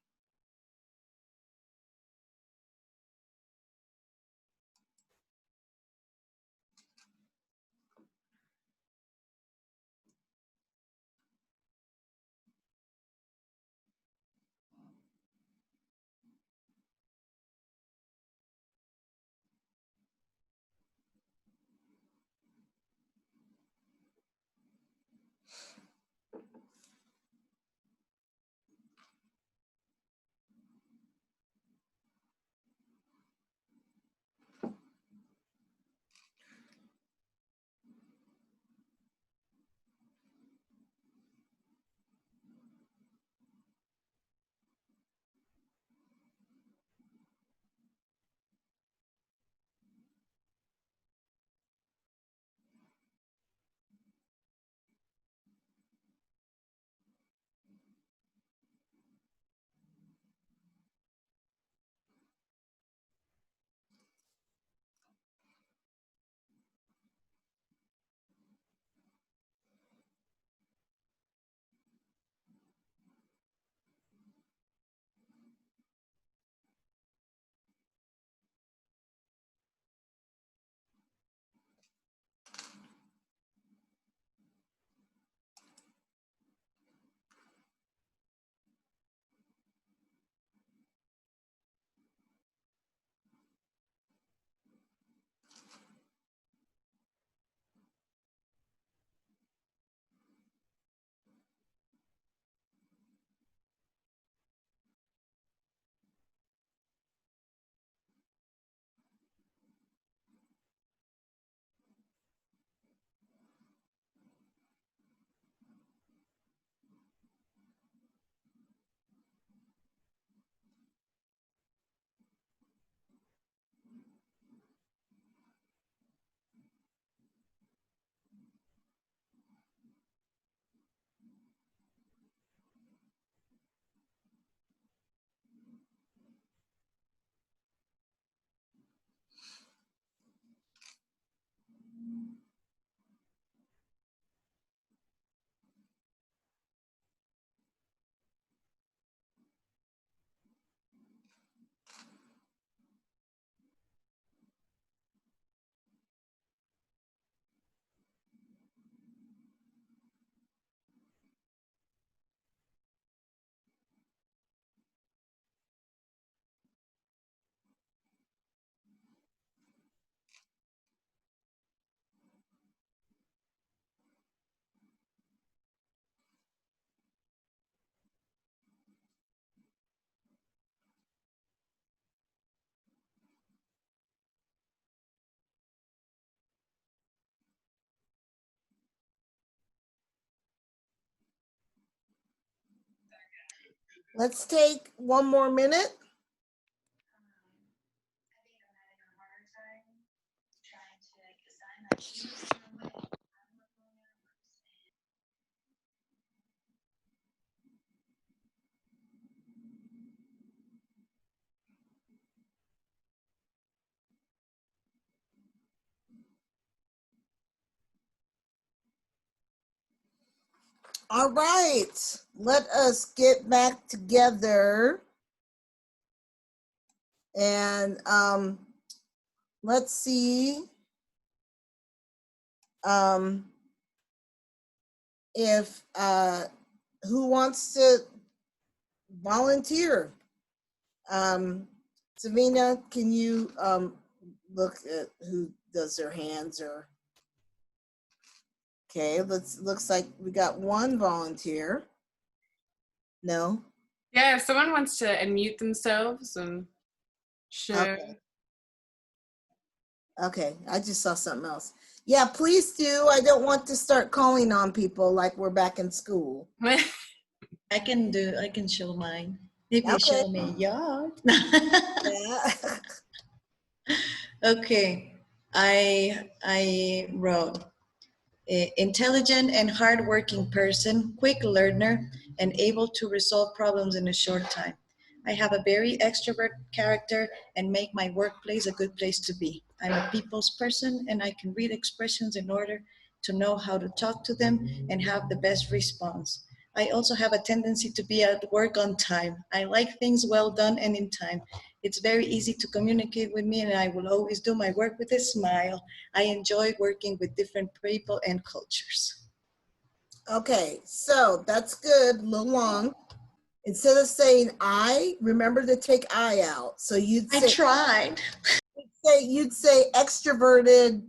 Let's take 1 more minute. All right, let us get back together. And let's see if who wants to volunteer. Savina, can you look at who does their hands? Or okay, looks like we got one volunteer. No. Yeah, if someone wants to unmute themselves and share. Okay, I just saw something else. Yeah, please do. I don't want to start calling on people like we're back in school. I can show mine. Maybe Okay. show me yours. Yeah. Okay, I wrote intelligent and hardworking person, quick learner, and able to resolve problems in a short time. I have a very extrovert character and make my workplace a good place to be. I'm a people's person and I can read expressions in order to know how to talk to them and have the best response. I also have a tendency to be at work on time. I like things well done and in time. It's very easy to communicate with me and I will always do my work with a smile. I enjoy working with different people and cultures. Okay, so that's good. A little long. Instead of saying I, remember to take I out. So you'd I say tried. you'd say extroverted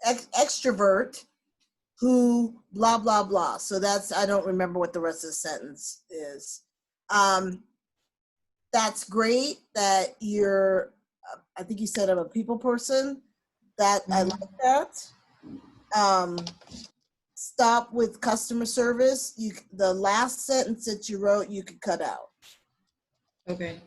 extrovert who blah blah blah. So that's, I don't remember what the rest of the sentence is. That's great that you're I think you said I'm a people person. That I like that. Stop with customer service. The last sentence that you wrote, you could cut out. Okay.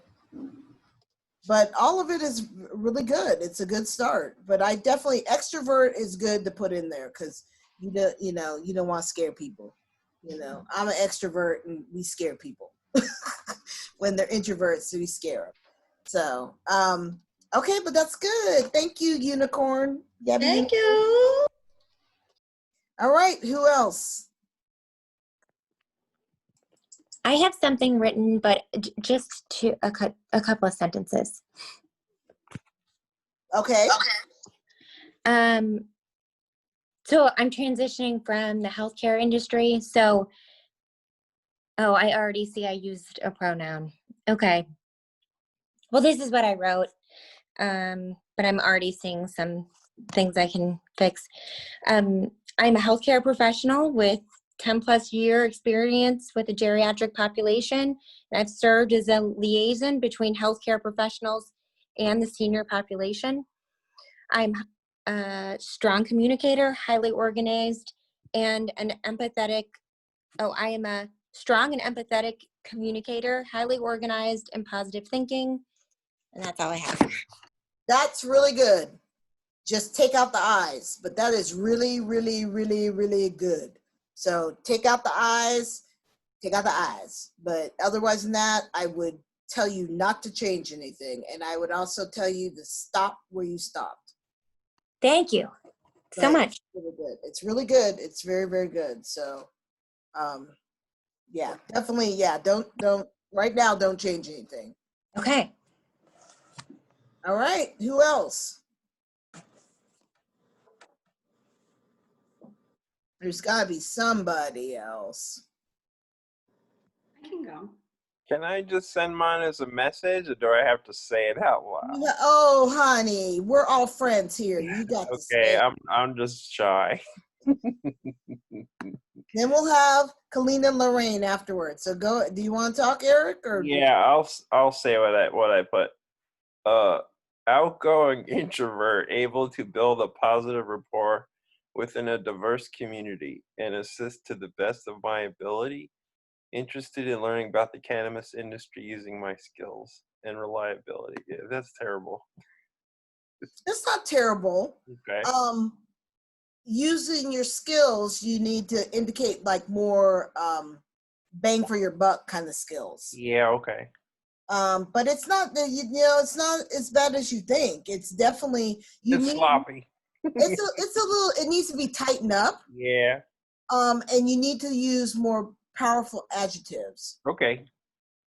But all of it is really good. It's a good start. But I definitely, extrovert is good to put in there because you don't want to scare people. I'm an extrovert and we scare people when they're introverts. So we scare them. So okay, but that's good. Thank you, Unicorn. Gabby, Thank you. all right, who else? I have something written, but just a couple of sentences. Okay. So I'm transitioning from the healthcare industry. So, I already see I used a pronoun. Okay. Well, this is what I wrote, but I'm already seeing some things I can fix. I'm a healthcare professional with 10 plus year experience with a geriatric population. And I've served as a liaison between healthcare professionals and the senior population. I'm a strong communicator, highly organized, and an empathetic. I am a strong and empathetic communicator, highly organized and positive thinking. And that's all I have. That's really good. Just take out the I's, but that is really, really, really, really good. So take out the I's, but otherwise than that, I would tell you not to change anything. And I would also tell you to stop where you stopped. Thank you so much. It's really good. It's really good. It's very, very good. So, yeah, definitely. Yeah. Don't right now. Don't change anything. Okay. All right. Who else? There's gotta be somebody else. I can go. Can I just send mine as a message, or do I have to say it out loud? Oh, honey, we're all friends here. You got to say. Okay, I'm just shy. Then we'll have Kalina and Lorraine afterwards. So go. Do you want to talk, Eric? Or Yeah, I'll say what I put. Outgoing introvert, able to build a positive rapport within a diverse community and assist to the best of my ability. Interested in learning about the cannabis industry using my skills and reliability. Yeah, that's terrible. It's not terrible. Okay. Using your skills, you need to indicate like more bang for your buck kind of skills. Yeah. Okay. But it's not that it's not as bad as you think. It's definitely It's sloppy. it's a little. It needs to be tightened up. Yeah. And you need to use more powerful adjectives. Okay.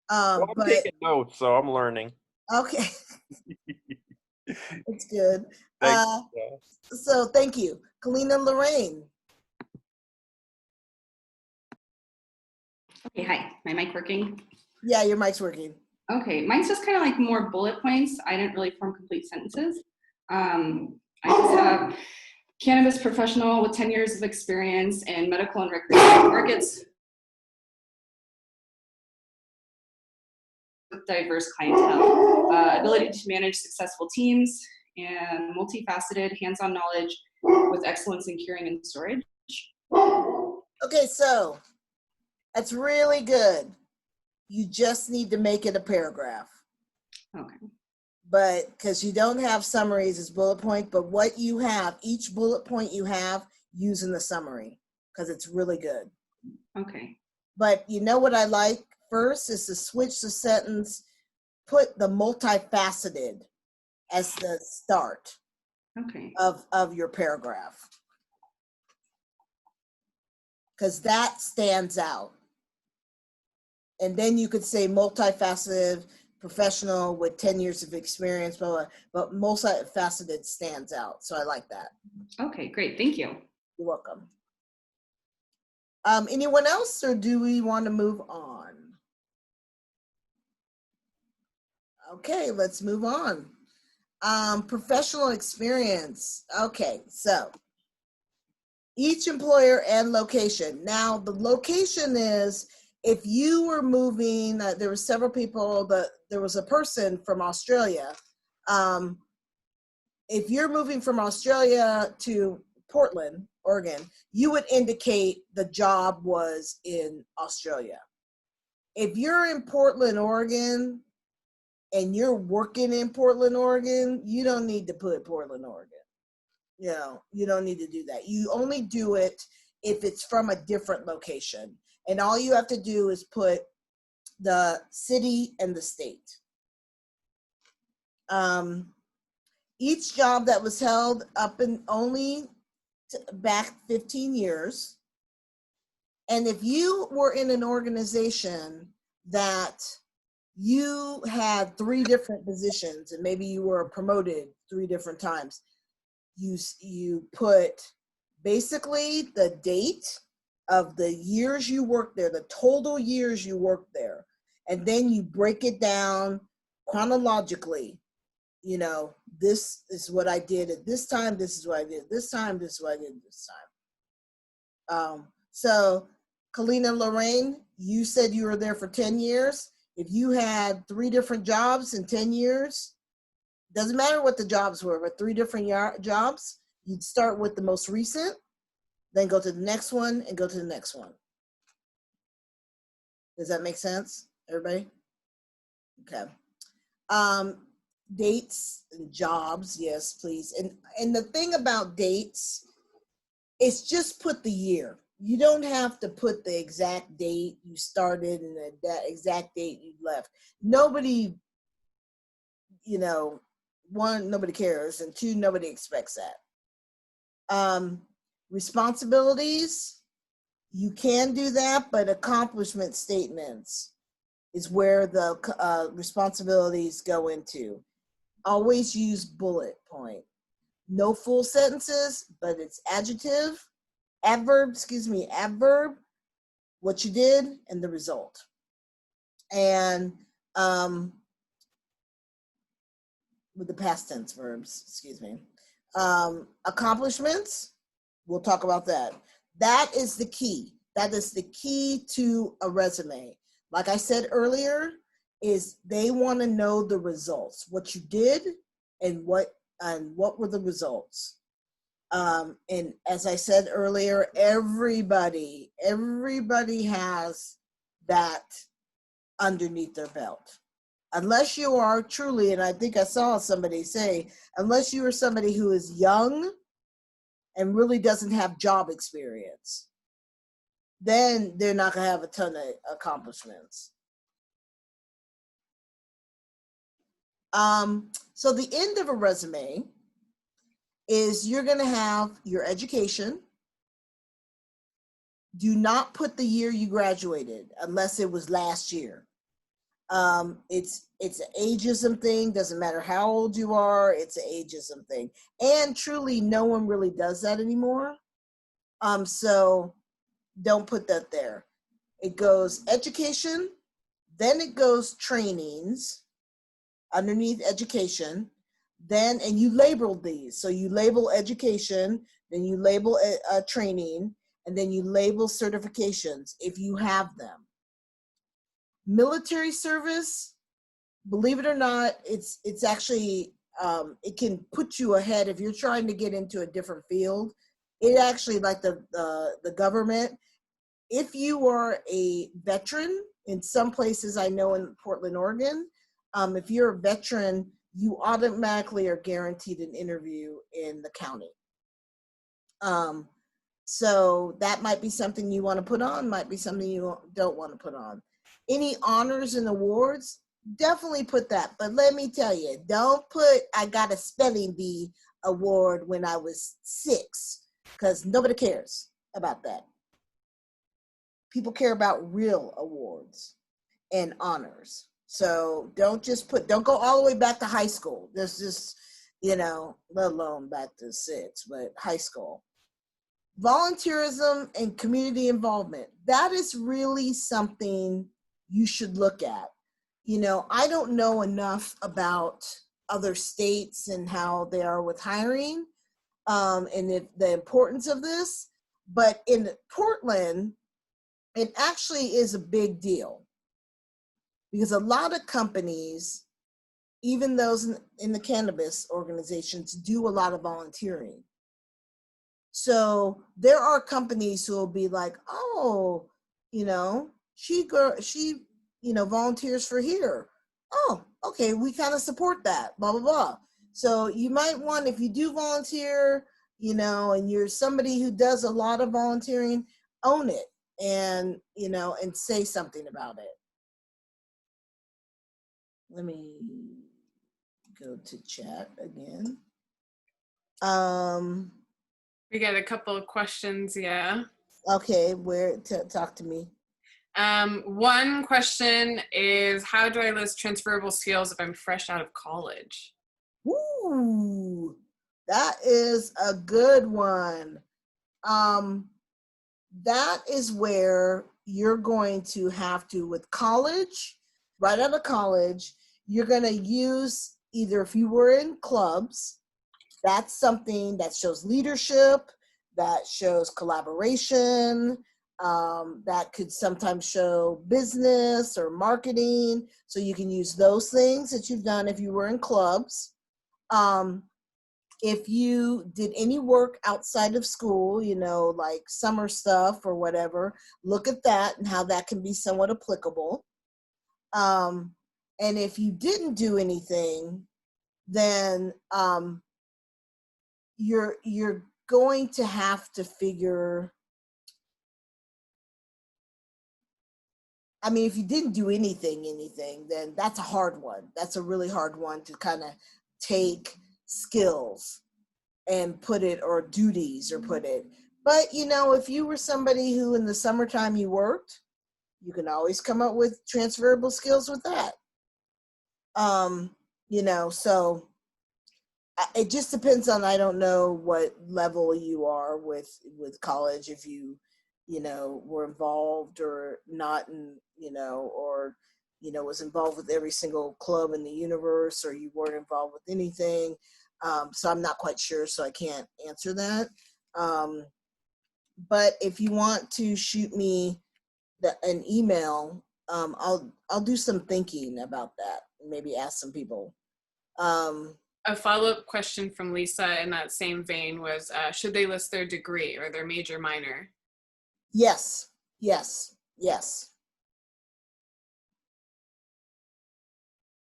Well, I'm But taking notes, so I'm learning. okay, it's good. Thank Uh, you. so thank you, Kalina Lorraine. Okay, hi. My mic working? Yeah, your mic's working. Okay, mine's just kind of like more bullet points. I didn't really form complete sentences. I just have cannabis professional with 10 years of experience in medical and recreational markets with diverse clientele, ability to manage successful teams, and multifaceted hands-on knowledge with excellence in curing and storage. Okay, so that's really good. You just need to make it a paragraph. Okay. But because you don't have summaries as bullet point, but what you have, each bullet point you have, use in the summary because it's really good. Okay. But you know what I like first is to switch the sentence, put the multifaceted as the start Okay. of your paragraph. Because that stands out. And then you could say multifaceted professional with 10 years of experience, blah, blah, but multifaceted stands out. So I like that. Okay, great. Thank you. You're welcome. Anyone else, or do we want to move on? Okay, let's move on. Professional experience. Okay, so each employer and location. Now, the location is if you were moving, there were several people, but there was a person from Australia. If you're moving from Australia to Portland, Oregon, you would indicate the job was in Australia. If you're in Portland, Oregon, and you're working in Portland, Oregon, you don't need to put Portland, Oregon. You know, you don't need to do that. You only do it if it's from a different location. And all you have to do is put the city and the state. Each job that was held up and only back 15 years. And if you were in an organization that you had 3 different positions and maybe you were promoted 3 different times, you put basically the date of the years you worked there, the total years you worked there, and then you break it down chronologically. You know, this is what I did at this time, this is what I did this time, this is what I did this time. So Kalina Lorraine, you said you were there for 10 years. If you had 3 different jobs in 10 years, doesn't matter what the jobs were, but 3 different jobs, you'd start with the most recent, then go to the next one and go to the next one. Does that make sense, everybody? Okay. Dates and jobs, yes, please. And the thing about dates is just put the year. You don't have to put the exact date you started and that exact date you left. Nobody, you know, 1, nobody cares, and 2, nobody expects that. Responsibilities, you can do that, but accomplishment statements is where the responsibilities go into. Always use bullet point. No full sentences, but it's adverb, what you did, and the result. And with the past tense verbs, accomplishments, we'll talk about that. That is the key. That is the key to a resume. Like I said earlier, is they want to know the results, what you did and what were the results. And as I said earlier, everybody has that underneath their belt. Unless you are truly, and I think I saw somebody say, unless you are somebody who is young and really doesn't have job experience, then they're not going to have a ton of accomplishments. So the end of a resume is you're going to have your education, Do not put the year you graduated unless it was last year. It's an ageism thing. Doesn't matter how old you are. It's an ageism thing. And truly, no one really does that anymore. So don't put that there. It goes education, then it goes trainings underneath education, then, and you labeled these. So you label education, then you label training, and then you label certifications if you have them. Military service, believe it or not, it's actually, it can put you ahead if you're trying to get into a different field. It actually, like the government, if you are a veteran, in some places I know in Portland, Oregon, if you're a veteran, you automatically are guaranteed an interview in the county. So that might be something you want to put on, might be something you don't want to put on. Any honors and awards, definitely put that. But let me tell you, don't put, I got a spelling bee award when I was 6, because nobody cares about that. People care about real awards and honors. So don't go all the way back to high school. There's just, let alone back to 6, but high school. Volunteerism and community involvement. That is really something you should look at. I don't know enough about other states and how they are with hiring, and the importance of this, but in Portland, it actually is a big deal because a lot of companies, even those in the cannabis organizations, do a lot of volunteering. So there are companies who will be like, oh, she volunteers for here. Oh, okay, we kind of support that, blah, blah, blah. So you might want, if you do volunteer, and you're somebody who does a lot of volunteering, own it and, and say something about it. Let me go to chat again. We got a couple of questions, yeah. Okay, talk to me. One question is, how do I list transferable skills if I'm fresh out of college? Ooh, that is a good one. That is where you're going to have to, with college, right out of college, you're going to use either, if you were in clubs, that's something that shows leadership, that shows collaboration, that could sometimes show business or marketing. So you can use those things that you've done if you were in clubs. If you did any work outside of school, like summer stuff or whatever, look at that and how that can be somewhat applicable. And if you didn't do anything, then you're going to have to figure, if you didn't do anything, then that's a hard one. That's a really hard one to kind of take skills and put it, or duties, or put it. But, if you were somebody who in the summertime you worked, you can always come up with transferable skills with that. So it just depends on, I don't know what level you are with college, if you, were involved or not, and, or, was involved with every single club in the universe, or you weren't involved with anything. So I'm not quite sure, so I can't answer that. But if you want to shoot me an email, I'll do some thinking about that, and maybe ask some people. A follow-up question from Lisa in that same vein was, should they list their degree or their major, minor? Yes.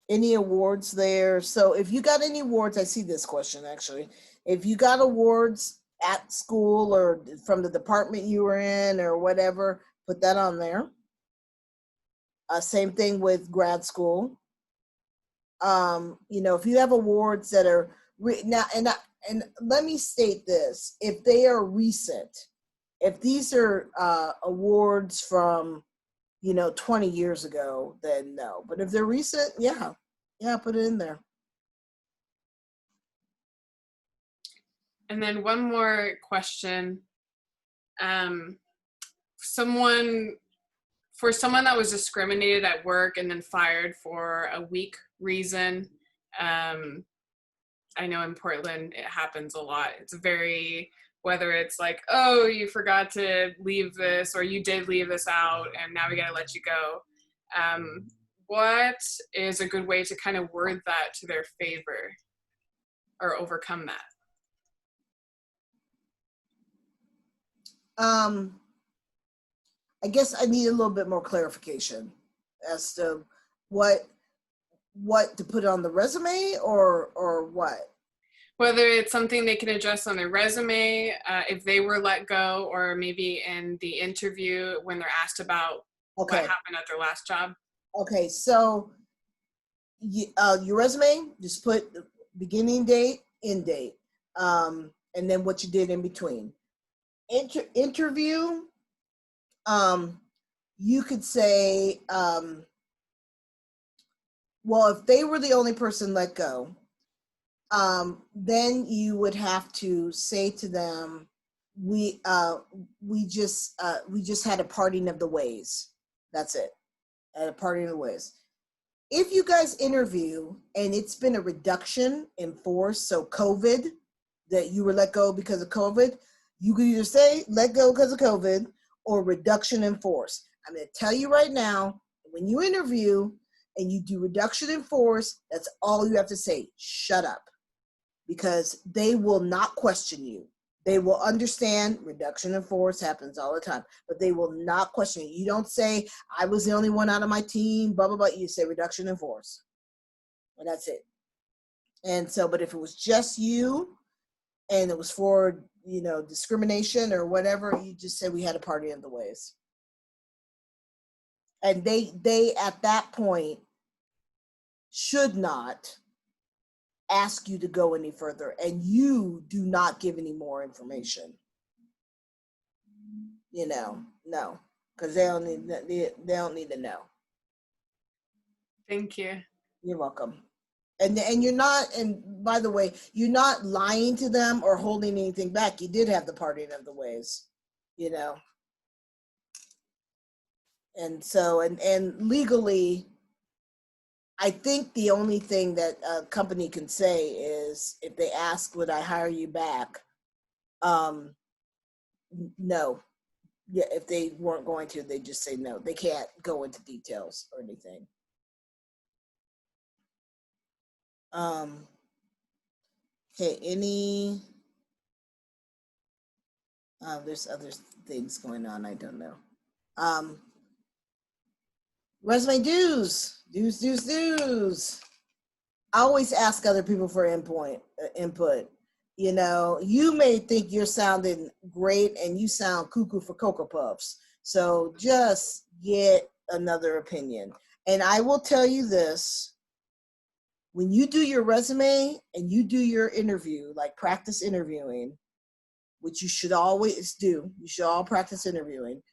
Any awards there? So if you got any awards, I see this question actually. If you got awards at school or from the department you were in or whatever, put that on there. Same thing with grad school. If you have awards that are now, and let me state this: if they are recent If these are awards from, 20 years ago, then no. But if they're recent, yeah, put it in there. And then one more question. Someone that was discriminated at work and then fired for a weak reason. I know in Portland it happens a lot. It's very, whether it's like, oh, you forgot to leave this, or you did leave this out and now we gotta let you go. What is a good way to kind of word that to their favor or overcome that? I guess I need a little bit more clarification as to what to put on the resume or what. Whether it's something they can address on their resume, if they were let go, or maybe in the interview when they're asked about what happened at their last job. Okay, so your resume, just put beginning date, end date, and then what you did in between. Interview, you could say, well, if they were the only person let go, then you would have to say to them, we just had a parting of the ways. That's it. At a parting of the ways. If you guys interview and it's been a reduction in force, so COVID, that you were let go because of COVID, you could either say let go because of COVID or reduction in force. I'm going to tell you right now, when you interview and you do reduction in force, that's all you have to say. Shut up. Because they will not question you. They will understand reduction in force happens all the time, but they will not question you. You don't say, I was the only one out of my team, blah, blah, blah. You say reduction in force. And that's it. And so, but if it was just you and it was for, discrimination or whatever, you just say we had a party of the ways. And they at that point should not ask you to go any further, and you do not give any more information. No, because they don't need to know. Thank you. You're welcome. And you're not, and by the way, you're not lying to them or holding anything back. You did have the parting of the ways, And so, and legally, I think the only thing that a company can say is if they ask, would I hire you back? No. Yeah, if they weren't going to, they just say no. They can't go into details or anything. Okay, there's other things going on, I don't know. Resume dues. I always ask other people for input. You may think you're sounding great and you sound cuckoo for Cocoa Puffs. So just get another opinion. And I will tell you this, when you do your resume and you do your interview, like practice interviewing, which you should always do, you should all practice interviewing,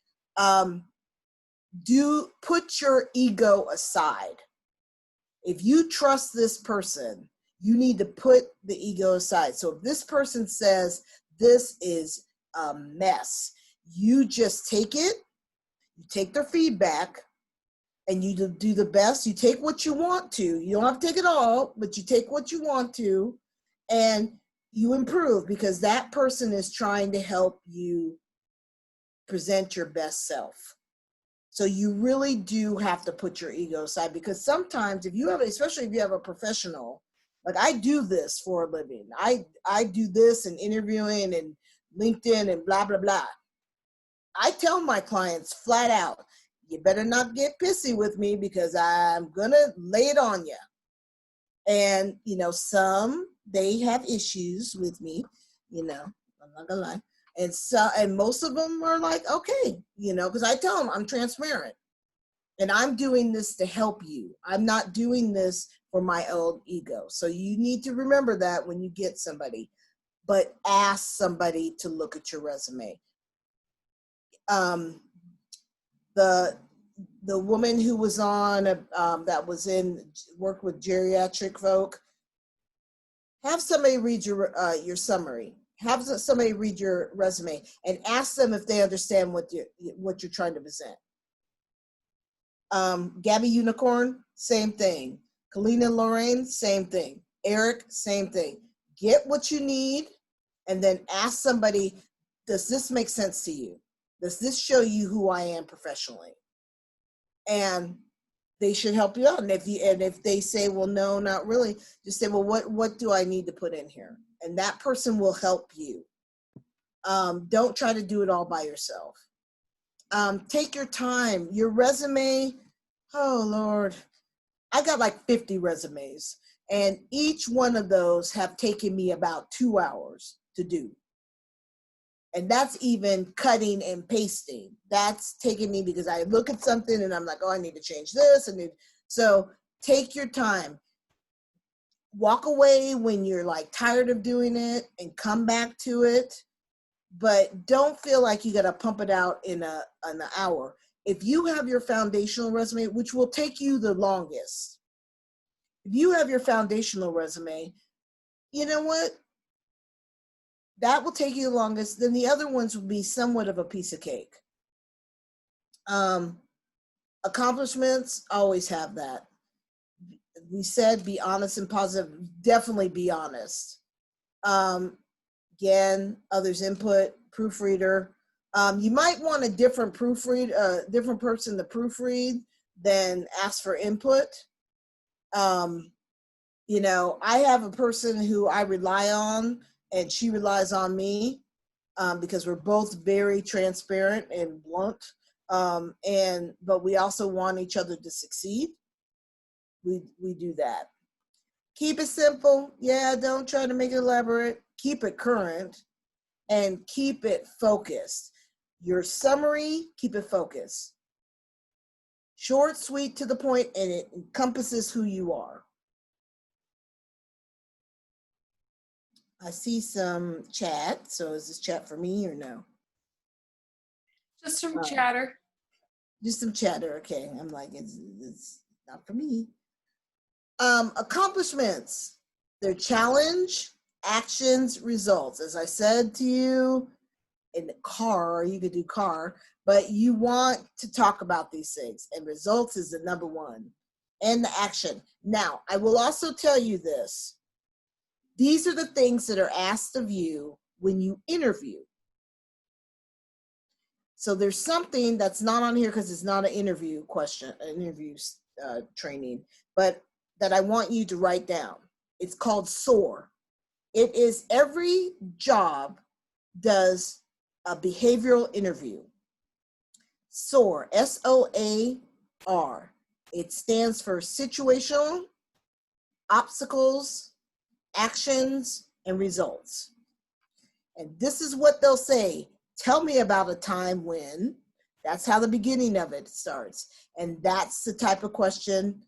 put your ego aside. If you trust this person, you need to put the ego aside. So if this person says this is a mess, you just take it, you take their feedback, and you do the best. You take what you want to. You don't have to take it all, but you take what you want to, and you improve because that person is trying to help you present your best self. So you really do have to put your ego aside because sometimes especially if you have a professional, like I do this for a living. I do this and interviewing and LinkedIn and blah, blah, blah. I tell my clients flat out, you better not get pissy with me because I'm going to lay it on you. And, some, they have issues with me, I'm not going to lie. And most of them are like, okay, because I tell them I'm transparent and I'm doing this to help you. I'm not doing this for my own ego. So you need to remember that when you get somebody, but ask somebody to look at your resume. The woman who was on that was worked with geriatric folk. Have somebody read your summary. Have somebody read your resume and ask them if they understand what you're trying to present. Gabby Unicorn, same thing. Kalina Lorraine, same thing. Eric, same thing. Get what you need and then ask somebody, does this make sense to you? Does this show you who I am professionally? And they should help you out. And if they say, well, no, not really, just say, well, what do I need to put in here? And that person will help you. Don't try to do it all by yourself. Take your time. Your resume, oh Lord, I got like 50 resumes, and each one of those have taken me about 2 hours to do. And that's even cutting and pasting. That's taking me because I look at something and I'm like, oh, I need to change this. So take your time. Walk away when you're like tired of doing it and come back to it. But don't feel like you got to pump it out in an hour. If you have your foundational resume, which will take you the longest, if you have your foundational resume, you know what? That will take you the longest. Then the other ones will be somewhat of a piece of cake. Accomplishments, always have that. We said be honest and positive. Definitely be honest. Again, others' input, proofreader. You might want a different different person to proofread than ask for input. You know, I have a person who I rely on, and she relies on me because we're both very transparent and blunt. But we also want each other to succeed. We do that. Keep it simple. Yeah, don't try to make it elaborate. Keep it current and keep it focused. Your summary, keep it focused. Short, sweet, to the point, and it encompasses who you are. I see some chat. So is this chat for me or no? Just some chatter. Just some chatter. Okay. I'm like, it's not for me. Accomplishments. They're challenge, actions, results. As I said to you in the car, you could do car, but you want to talk about these things, and results is the number one, and the action. Now, I will also tell you this. These are the things that are asked of you when you interview. So there's something that's not on here because it's not an interview question, an interview training, but that I want you to write down. It's called SOAR. It is every job does a behavioral interview. SOAR, SOAR. It stands for situational, obstacles, actions, and results. And this is what they'll say. Tell me about a time when. That's how the beginning of it starts. And that's the type of question,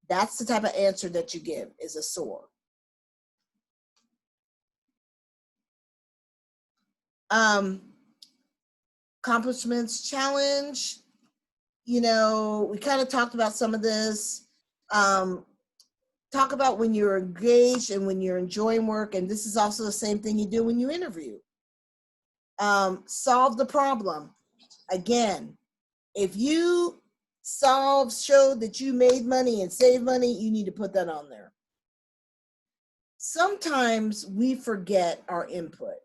that's the type of answer that you give, is a SOAR. Accomplishments challenge. You know, we kind of talked about some of this. Talk about when you're engaged and when you're enjoying work. And this is also the same thing you do when you interview. Solve the problem. Again, if you showed that you made money and saved money, you need to put that on there. Sometimes we forget our input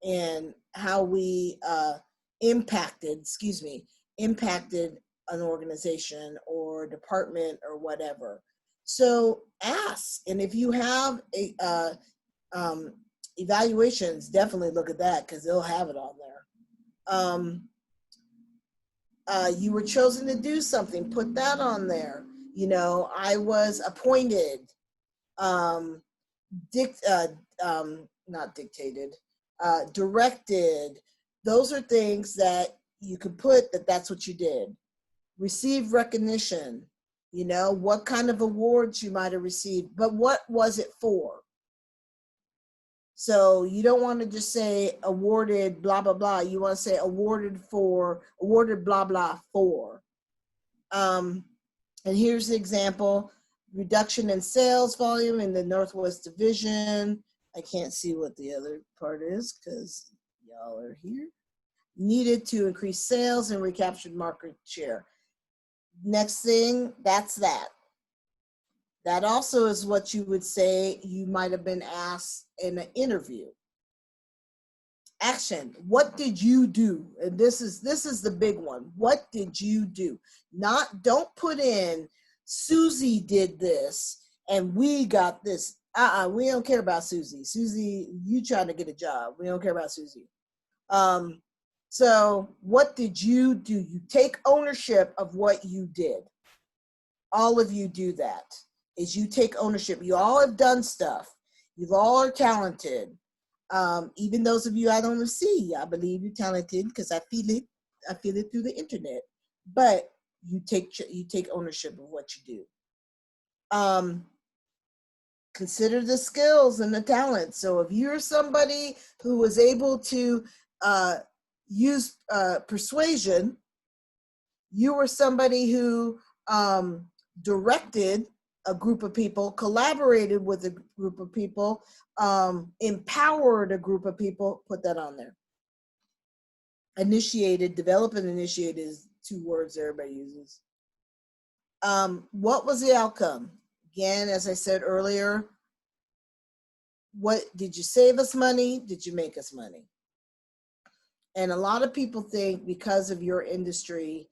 and how we impacted an organization or department or whatever. So ask, and if you have evaluations, definitely look at that because they'll have it on there. You were chosen to do something, put that on there. You know, I was appointed, not dictated, directed. Those are things that you could put that's what you did. Receive recognition, you know, what kind of awards you might have received, but what was it for? So you don't want to just say awarded blah, blah, blah. You want to say awarded blah, blah for. And here's the example: reduction in sales volume in the Northwest Division. I can't see what the other part is because y'all are here. Needed to increase sales and recapture market share. Next thing, that's that. That also is what you would say you might have been asked in an interview. Action. What did you do? And this is the big one. What did you do? Don't put in Susie did this and we got this. We don't care about Susie. Susie, you trying to get a job. We don't care about Susie. So what did you do? You take ownership of what you did. All of you do that, is you take ownership. You all have done stuff. You all are talented. Even those of you I don't see, I believe you're talented because I feel it. I feel it through the internet. But you take ownership of what you do. Consider the skills and the talent. So if you're somebody who was able to use persuasion, you were somebody who directed a group of people, collaborated with a group of people, empowered a group of people, put that on there. Initiated, develop and initiated is 2 words everybody uses. What was the outcome? Again, as I said earlier, what did you save us money? Did you make us money? And a lot of people think because of your industry,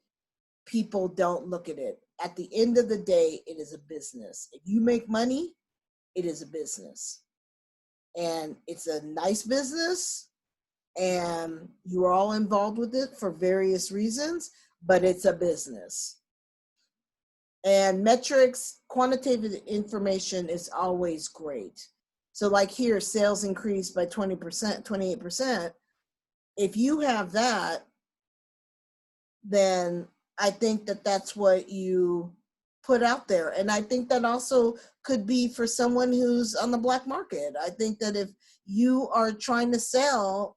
people don't look at it. At the end of the day, it is a business. If you make money, it is a business. And it's a nice business, and you're all involved with it for various reasons, but it's a business. And metrics, quantitative information is always great. So like here, sales increased by 20%, 28%. If you have that, then I think that that's what you put out there. And I think that also could be for someone who's on the black market. I think that if you are trying to sell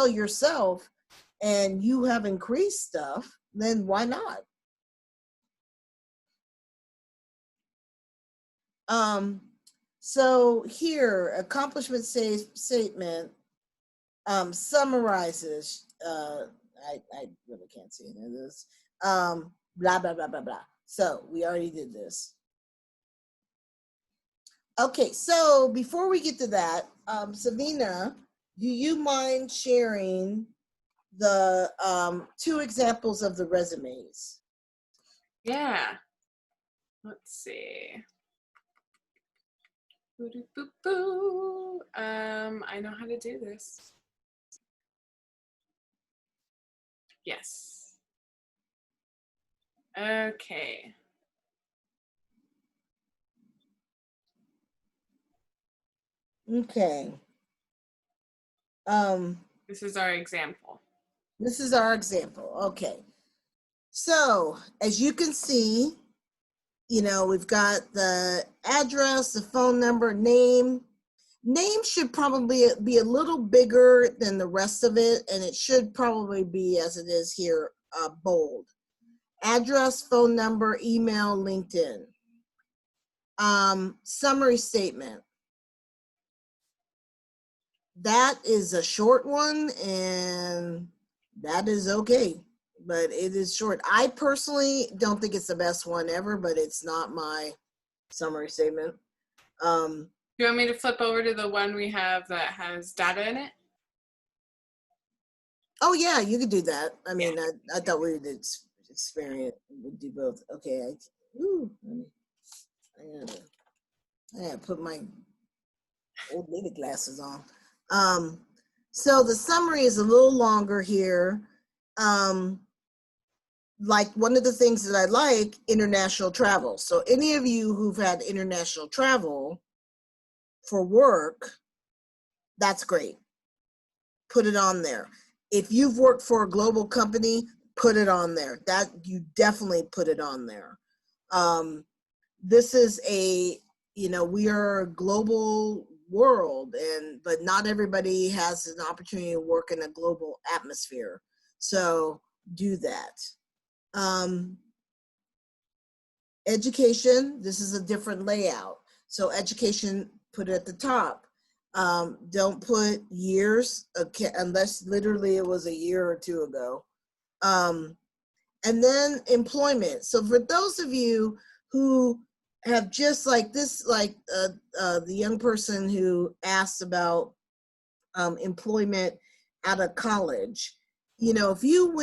yourself and you have increased stuff, then why not? So here, accomplishment statement summarizes, I really can't see any of this, blah, blah, blah, blah, blah. So we already did this. Okay, so before we get to that, Savina, do you mind sharing the 2 examples of the resumes? Yeah. Let's see. Boo-doo-boo-boo. I know how to do this. Yes. Okay. Okay. This is our example. This is our example. Okay. So as you can see, we've got the address, the phone number, name. Name should probably be a little bigger than the rest of it, and it should probably be, as it is here, bold. Address, phone number, email, LinkedIn. Summary statement. That is a short one, and that is okay, but it is short. I personally don't think it's the best one ever, but it's not my summary statement. Do you want me to flip over to the one we have that has data in it? Oh yeah, you could do that. I mean, Yeah. I thought we would experience, we'd do both. Okay, I gotta put my old lady glasses on. So the summary is a little longer here. Like one of the things that I like, international travel. So any of you who've had international travel for work, that's great. Put it on there. If you've worked for a global company, put it on there. That you definitely put it on there. This is we are a global world, but not everybody has an opportunity to work in a global atmosphere. So do that. Education, this is a different layout. So education, put it at the top. Don't put years, unless literally it was a year or two ago. And then employment. So for those of you who have just like this, like the young person who asked about employment out of college, you know, if you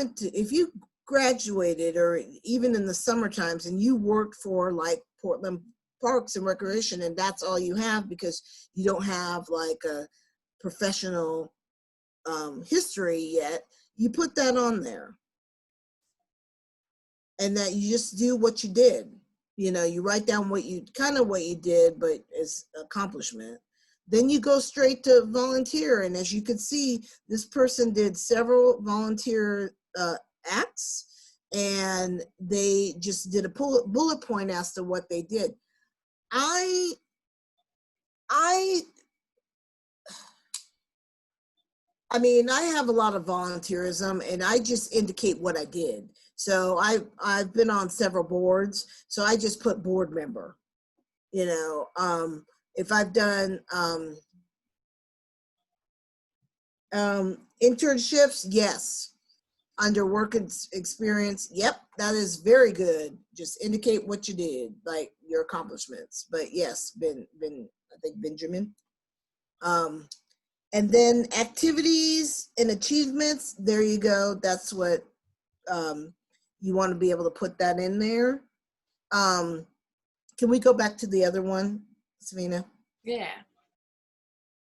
graduated, or even in the summer times, and you worked for like Portland Parks and Recreation, and that's all you have because you don't have like a professional history yet, you put that on there. And that you just do what you did. You know, you write down what you did, but as accomplishment. Then you go straight to volunteer. And as you can see, this person did several volunteer acts, and they just did a bullet point as to what they did. I mean, I have a lot of volunteerism, and I just indicate what I did. So I've been on several boards, so I just put board member. You know, if I've done internships, yes. Under work experience, yep, that is very good. Just indicate what you did, like your accomplishments. But yes, I think Benjamin. And then activities and achievements, there you go. That's what you want to be able to put that in there. Can we go back to the other one, Savina? Yeah.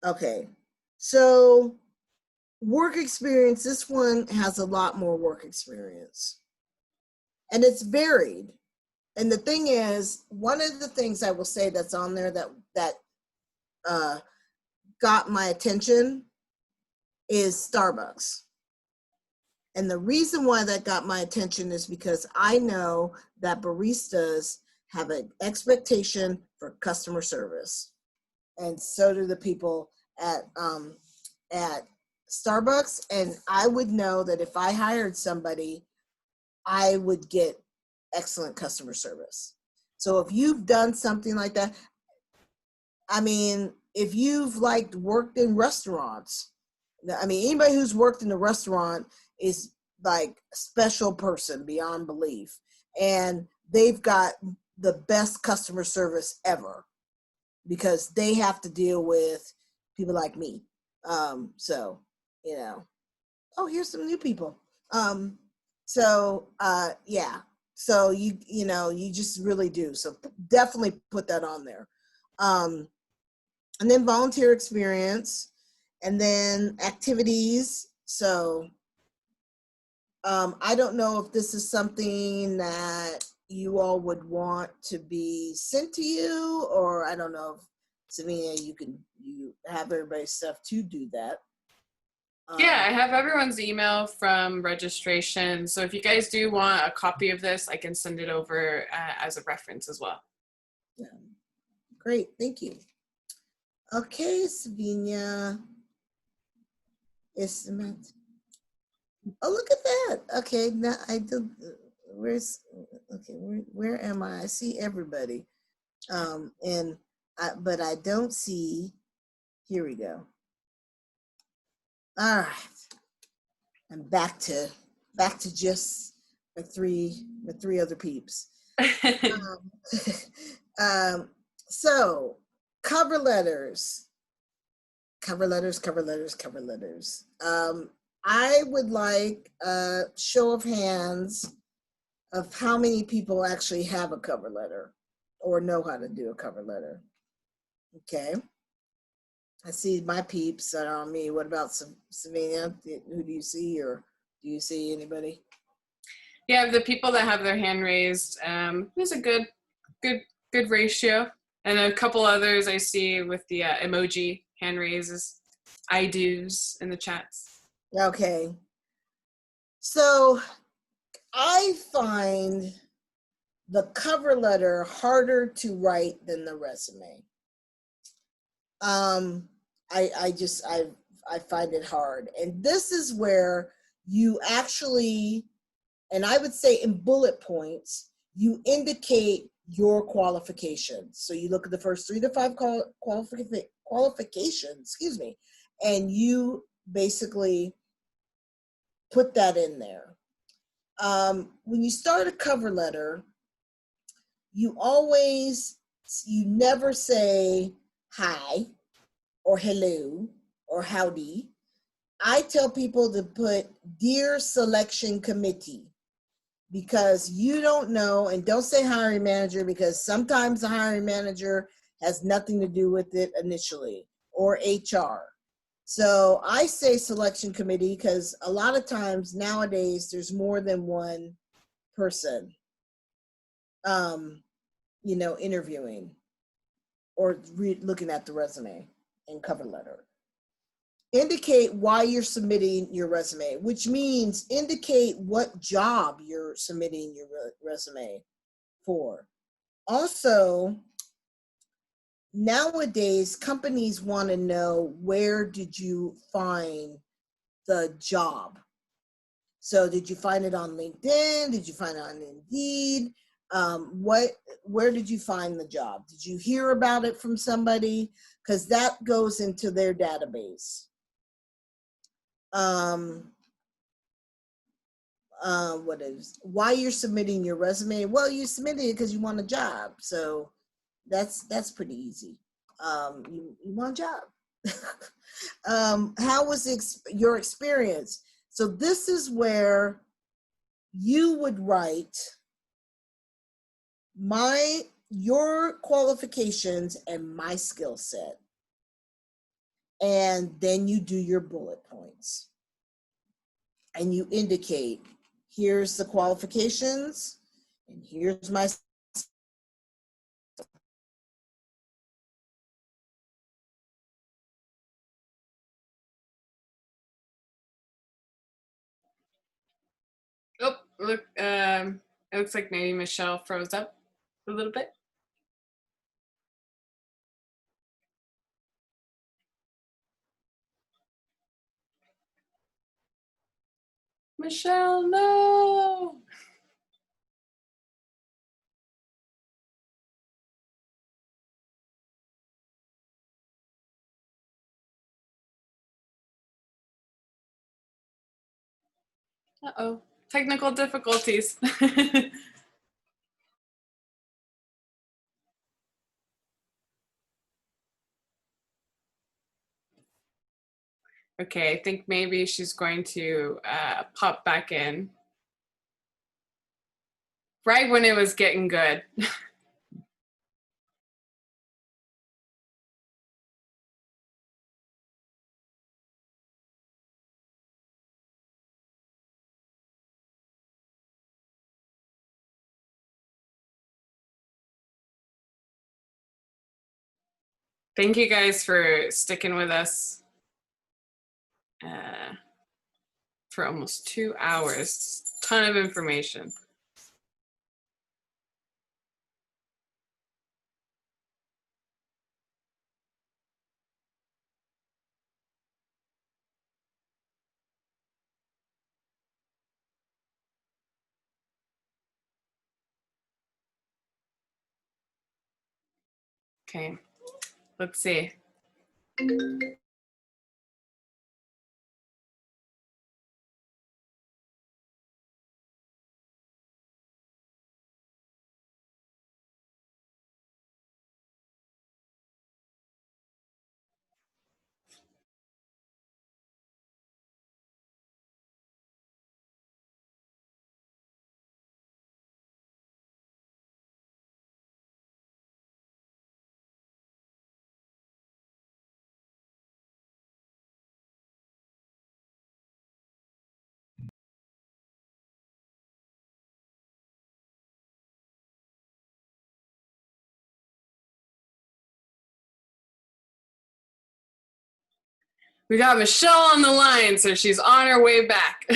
Okay. So work experience, this one has a lot more work experience. And it's varied. And the thing is, one of the things I will say that's on there that got my attention is Starbucks. And the reason why that got my attention is because I know that baristas have an expectation for customer service. And so do the people at Starbucks. And I would know that if I hired somebody, I would get excellent customer service. So if you've done something like that, I mean, if you've like worked in restaurants, I mean, anybody who's worked in a restaurant is like a special person beyond belief. And they've got the best customer service ever because they have to deal with people like me. So, you know, oh, here's some new people. Yeah. So you know, you just really do. So definitely put that on there. And then volunteer experience, and then activities. So I don't know if this is something that you all would want to be sent to you, or I don't know if Savina, you have everybody's stuff to do that. Yeah, I have everyone's email from registration. So if you guys do want a copy of this, I can send it over as a reference as well. Yeah. Great, thank you. Okay, Savina. Yes, oh, look at that. Okay, now I do. Where am I? I see everybody. But I don't see, here we go. All right. I'm back to just my three other peeps. So cover letters. I would like a show of hands of how many people actually have a cover letter or know how to do a cover letter. Okay. I see my peeps that are on me. What about Savina? Who do you see, or do you see anybody? Yeah, the people that have their hand raised, there's a good ratio. And a couple others I see with the emoji hand raises, I do's in the chats. Okay. So I find the cover letter harder to write than the resume. I find it hard. And this is where you actually, and I would say in bullet points, you indicate your qualifications. So you look at the first 3 to 5 qualifications, excuse me, and you basically put that in there. When you start a cover letter, you never say hi or hello or howdy. I tell people to put Dear Selection Committee, because you don't know, and don't say hiring manager, because sometimes the hiring manager has nothing to do with it initially, or HR. So I say selection committee because a lot of times nowadays there's more than one person, interviewing or looking at the resume and cover letter. Indicate why you're submitting your resume, which means indicate what job you're submitting your resume for. Also, nowadays, companies want to know, where did you find the job? So did you find it on LinkedIn? Did you find it on Indeed? Where did you find the job? Did you hear about it from somebody? Because that goes into their database. Why you're submitting your resume? Well, you submitted it because you want a job. So that's pretty easy. You want a job. How was your experience? So this is where you would write your qualifications and my skill set. And then you do your bullet points. And you indicate, here's the qualifications, and here's my. Oh, look, it looks like maybe Michelle froze up a little bit. Michelle, no. Uh-oh, technical difficulties. Okay, I think maybe she's going to pop back in right when it was getting good. Thank you guys for sticking with us for almost 2 hours. Ton of information. Okay, let's see. We got Michelle on the line, so she's on her way back.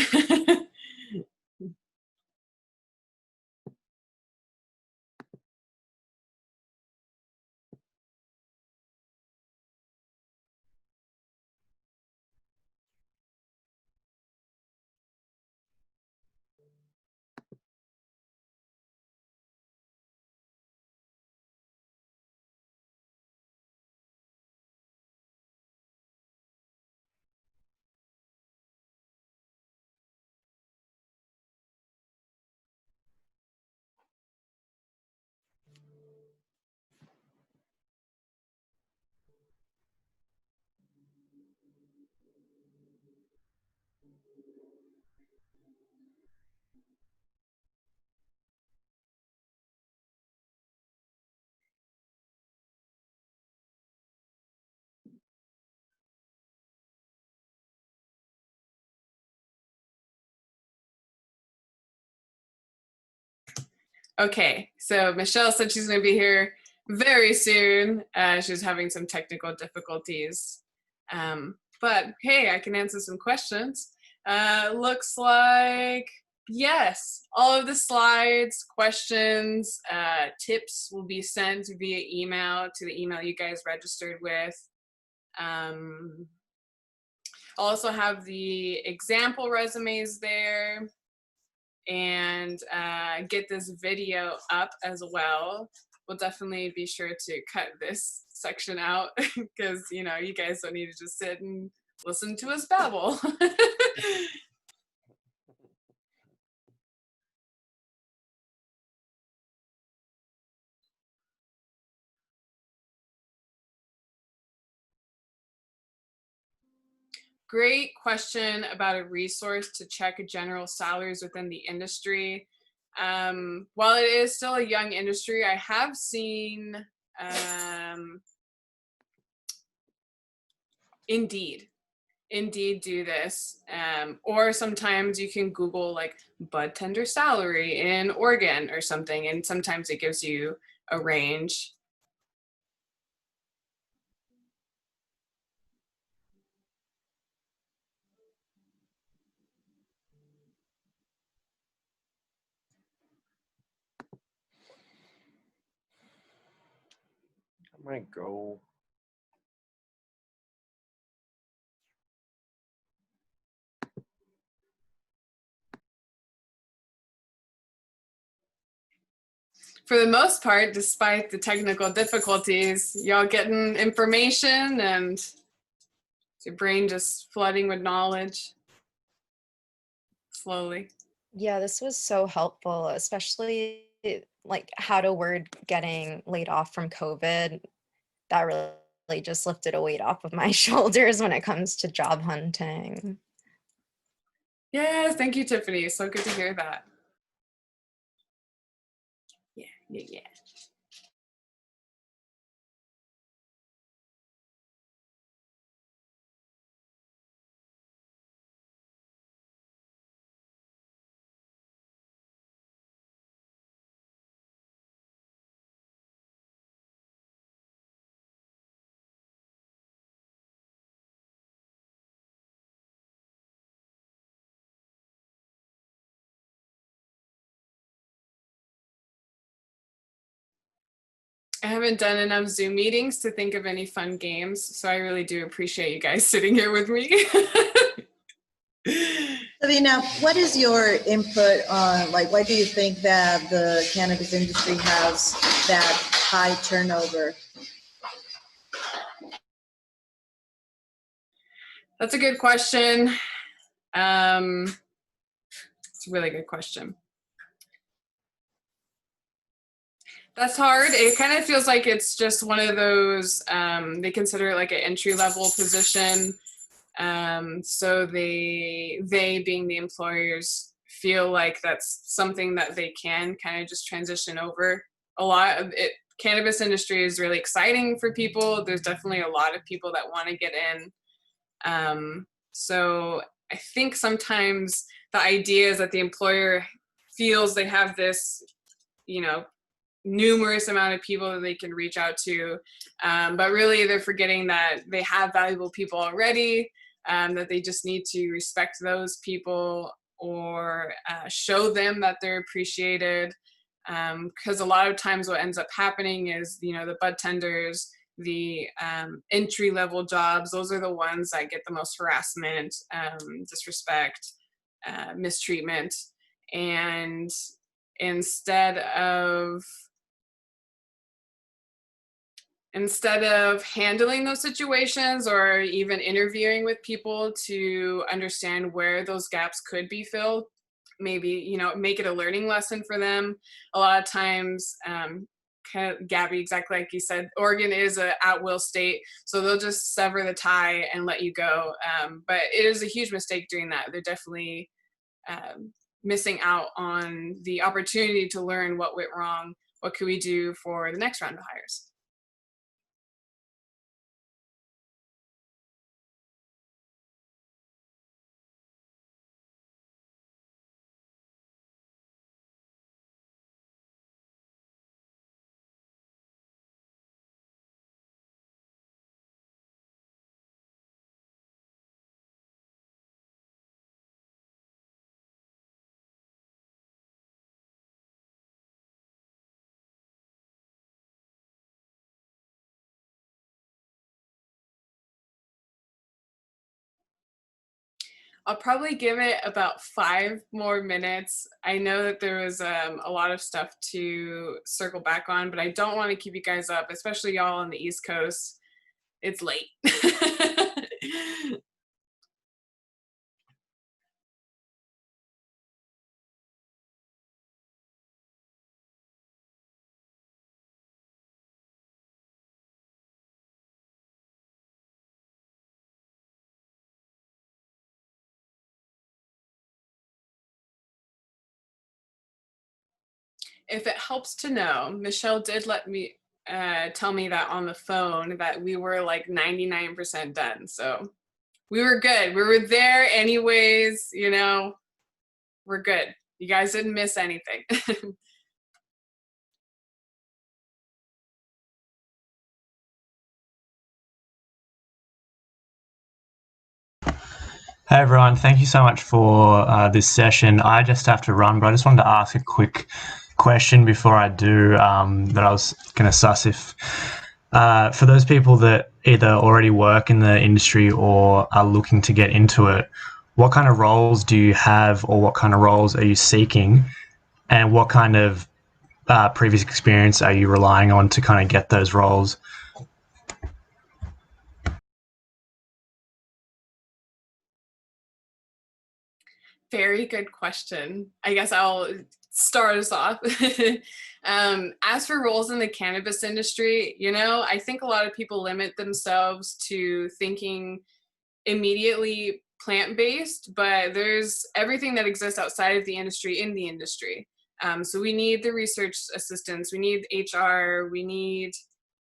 Okay, so Michelle said she's going to be here very soon. She's having some technical difficulties. But hey, I can answer some questions. Looks like, yes, all of the slides, questions, tips will be sent via email to the email you guys registered with. I'll also have the example resumes there, and get this video up as well. We'll definitely be sure to cut this section out because, you know, you guys don't need to just sit and listen to us babble. Great question about a resource to check general salaries within the industry. While it is still a young industry, I have seen Indeed do this. Or sometimes you can Google like bud tender salary in Oregon or something, and sometimes it gives you a range. I might go. For the most part, despite the technical difficulties, y'all getting information and your brain just flooding with knowledge slowly. Yeah, this was so helpful, especially like how to word getting laid off from COVID. That really just lifted a weight off of my shoulders when it comes to job hunting. Yes, thank you, Tiffany. So good to hear that. Yeah. I haven't done enough Zoom meetings to think of any fun games, so I really do appreciate you guys sitting here with me. Savina, what is your input on, like, why do you think that the cannabis industry has that high turnover? That's a good question. It's a really good question. That's hard. It kind of feels like it's just one of those, they consider it like an entry-level position. So they being the employers feel like that's something that they can kind of just transition over. A lot of it, cannabis industry is really exciting for people. There's definitely a lot of people that want to get in. So I think sometimes the idea is that the employer feels they have this, you know, numerous amount of people that they can reach out to, but really they're forgetting that they have valuable people already, that they just need to respect those people or show them that they're appreciated, because a lot of times what ends up happening is, you know, the bud tenders, the entry level jobs, those are the ones that get the most harassment, disrespect, mistreatment, and instead of handling those situations or even interviewing with people to understand where those gaps could be filled, maybe, you know, make it a learning lesson for them. A lot of times, kind of, Gabby, exactly like you said, Oregon is a at-will state, so they'll just sever the tie and let you go. But it is a huge mistake doing that. They're definitely missing out on the opportunity to learn what went wrong, what could we do for the next round of hires. I'll probably give it about 5 more minutes. I know that there was a lot of stuff to circle back on, but I don't want to keep you guys up, especially y'all on the East Coast. It's late. If it helps to know, Michelle did let me tell me that on the phone that we were like 99% done. So we were good. We were there anyways, you know, we're good. You guys didn't miss anything. Hey everyone, thank you so much for this session. I just have to run, but I just wanted to ask a quick question before I do that I was going to suss if, for those people that either already work in the industry or are looking to get into it, what kind of roles do you have or what kind of roles are you seeking, and what kind of previous experience are you relying on to kind of get those roles? Very good question. I guess I'll start us off. As for roles in the cannabis industry, you know, I think a lot of people limit themselves to thinking immediately plant-based, but there's everything that exists outside of the industry in the industry. So we need the research assistants, we need HR, we need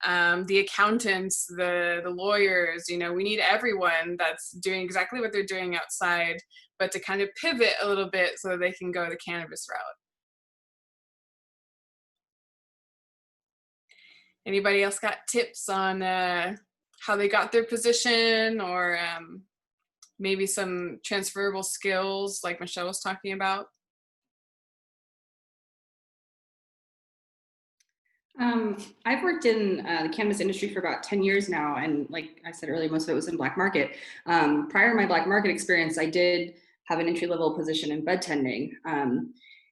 the accountants, the lawyers, you know, we need everyone that's doing exactly what they're doing outside, but to kind of pivot a little bit so they can go the cannabis route. Anybody else got tips on how they got their position, or maybe some transferable skills like Michelle was talking about? I've worked in the cannabis industry for about 10 years now. And like I said earlier, most of it was in black market. Prior to my black market experience, I did have an entry-level position in bud tending.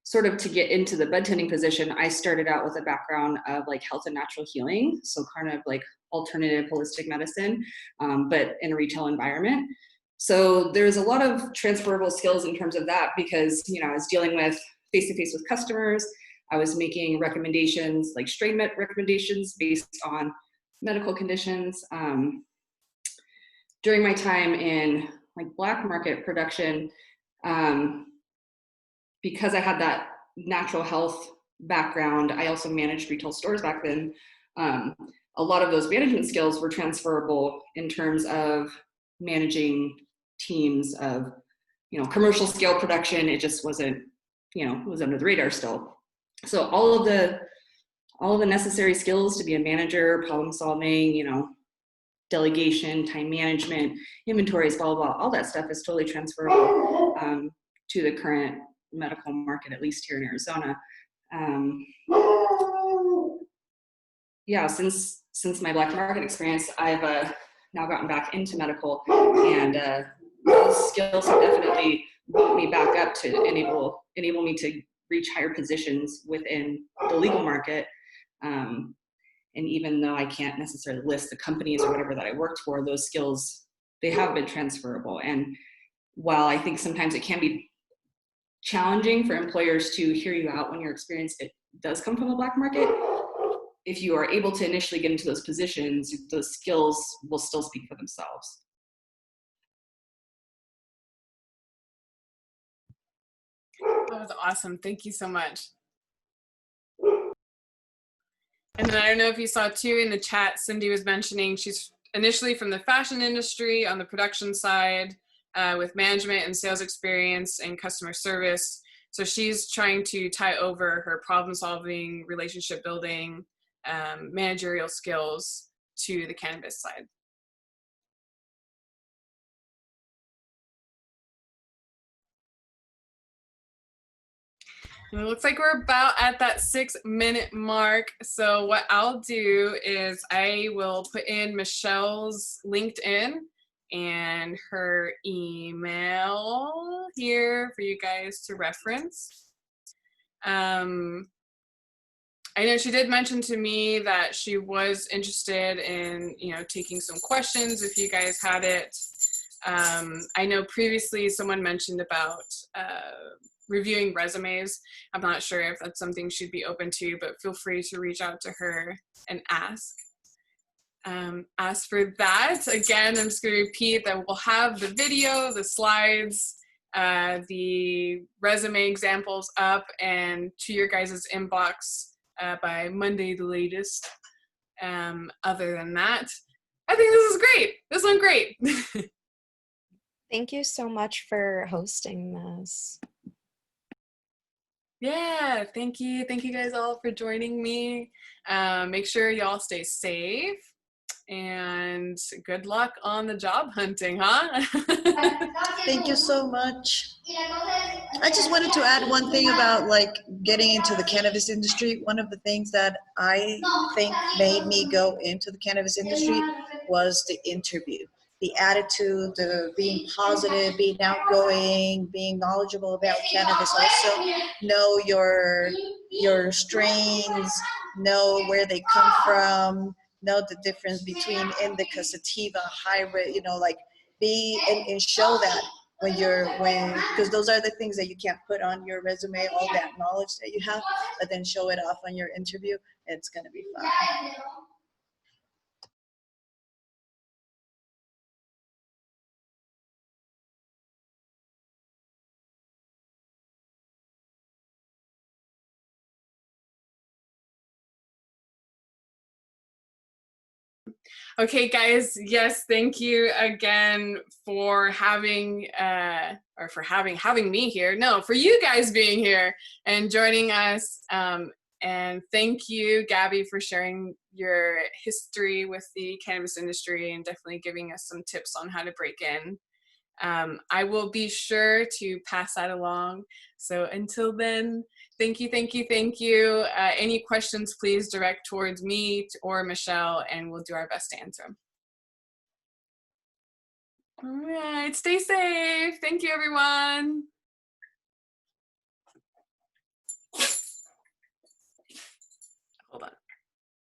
Sort of to get into the bud tending position, I started out with a background of like health and natural healing. So kind of like alternative holistic medicine, but in a retail environment. So there's a lot of transferable skills in terms of that, because, you know, I was dealing with face-to-face with customers. I was making recommendations, like strain recommendations based on medical conditions. During my time in like black market production, because I had that natural health background, I also managed retail stores back then. A lot of those management skills were transferable in terms of managing teams of, you know, commercial scale production. It just wasn't, you know, it was under the radar still. So all of the necessary skills to be a manager, problem solving, you know, delegation, time management, inventories, blah, blah, blah, all that stuff is totally transferable to the current medical market, at least here in Arizona. Yeah, since my black market experience, I've now gotten back into medical, and those skills have definitely bumped me back up to enable me to reach higher positions within the legal market. And even though I can't necessarily list the companies or whatever that I worked for, those skills, they have been transferable. And while I think sometimes it can be challenging for employers to hear you out when your experience it does come from the black market, if you are able to initially get into those positions, those skills will still speak for themselves. That was awesome. Thank you so much. And then I don't know if you saw too in the chat, Cindy was mentioning she's initially from the fashion industry on the production side with management and sales experience and customer service. So she's trying to tie over her problem solving, relationship building, managerial skills to the cannabis side. And it looks like we're about at that 6-minute mark. So what I'll do is I will put in Michelle's LinkedIn and her email here for you guys to reference. I know she did mention to me that she was interested in, taking some questions if you guys had it. I know previously someone mentioned about reviewing resumes. I'm not sure if that's something she'd be open to, but feel free to reach out to her and ask. As for that, again, I'm just going to repeat that we'll have the video, the slides, the resume examples up and to your guys' inbox by Monday the latest. Other than that, I think this is great. This went great. Thank you so much for hosting this. Yeah, thank you. Thank you guys all for joining me. Make sure y'all stay safe and good luck on the job hunting, huh? Thank you so much. I just wanted to add one thing about like getting into the cannabis industry. One of the things that I think made me go into the cannabis industry was the interview. The attitude, the being positive, being outgoing, being knowledgeable about cannabis. Also know your strains, know where they come from, know the difference between indica, sativa, hybrid, like be and show that because those are the things that you can't put on your resume, all that knowledge that you have, but then show it off on your interview. It's going to be fun. Okay, guys. Yes, thank you again for having having me here. No, for you guys being here and joining us. And thank you, Gabby, for sharing your history with the cannabis industry and definitely giving us some tips on how to break in. I will be sure to pass that along. So until then, thank you, thank you, thank you. Any questions, please direct towards me or Michelle, and we'll do our best to answer them. All right, stay safe. Thank you, everyone.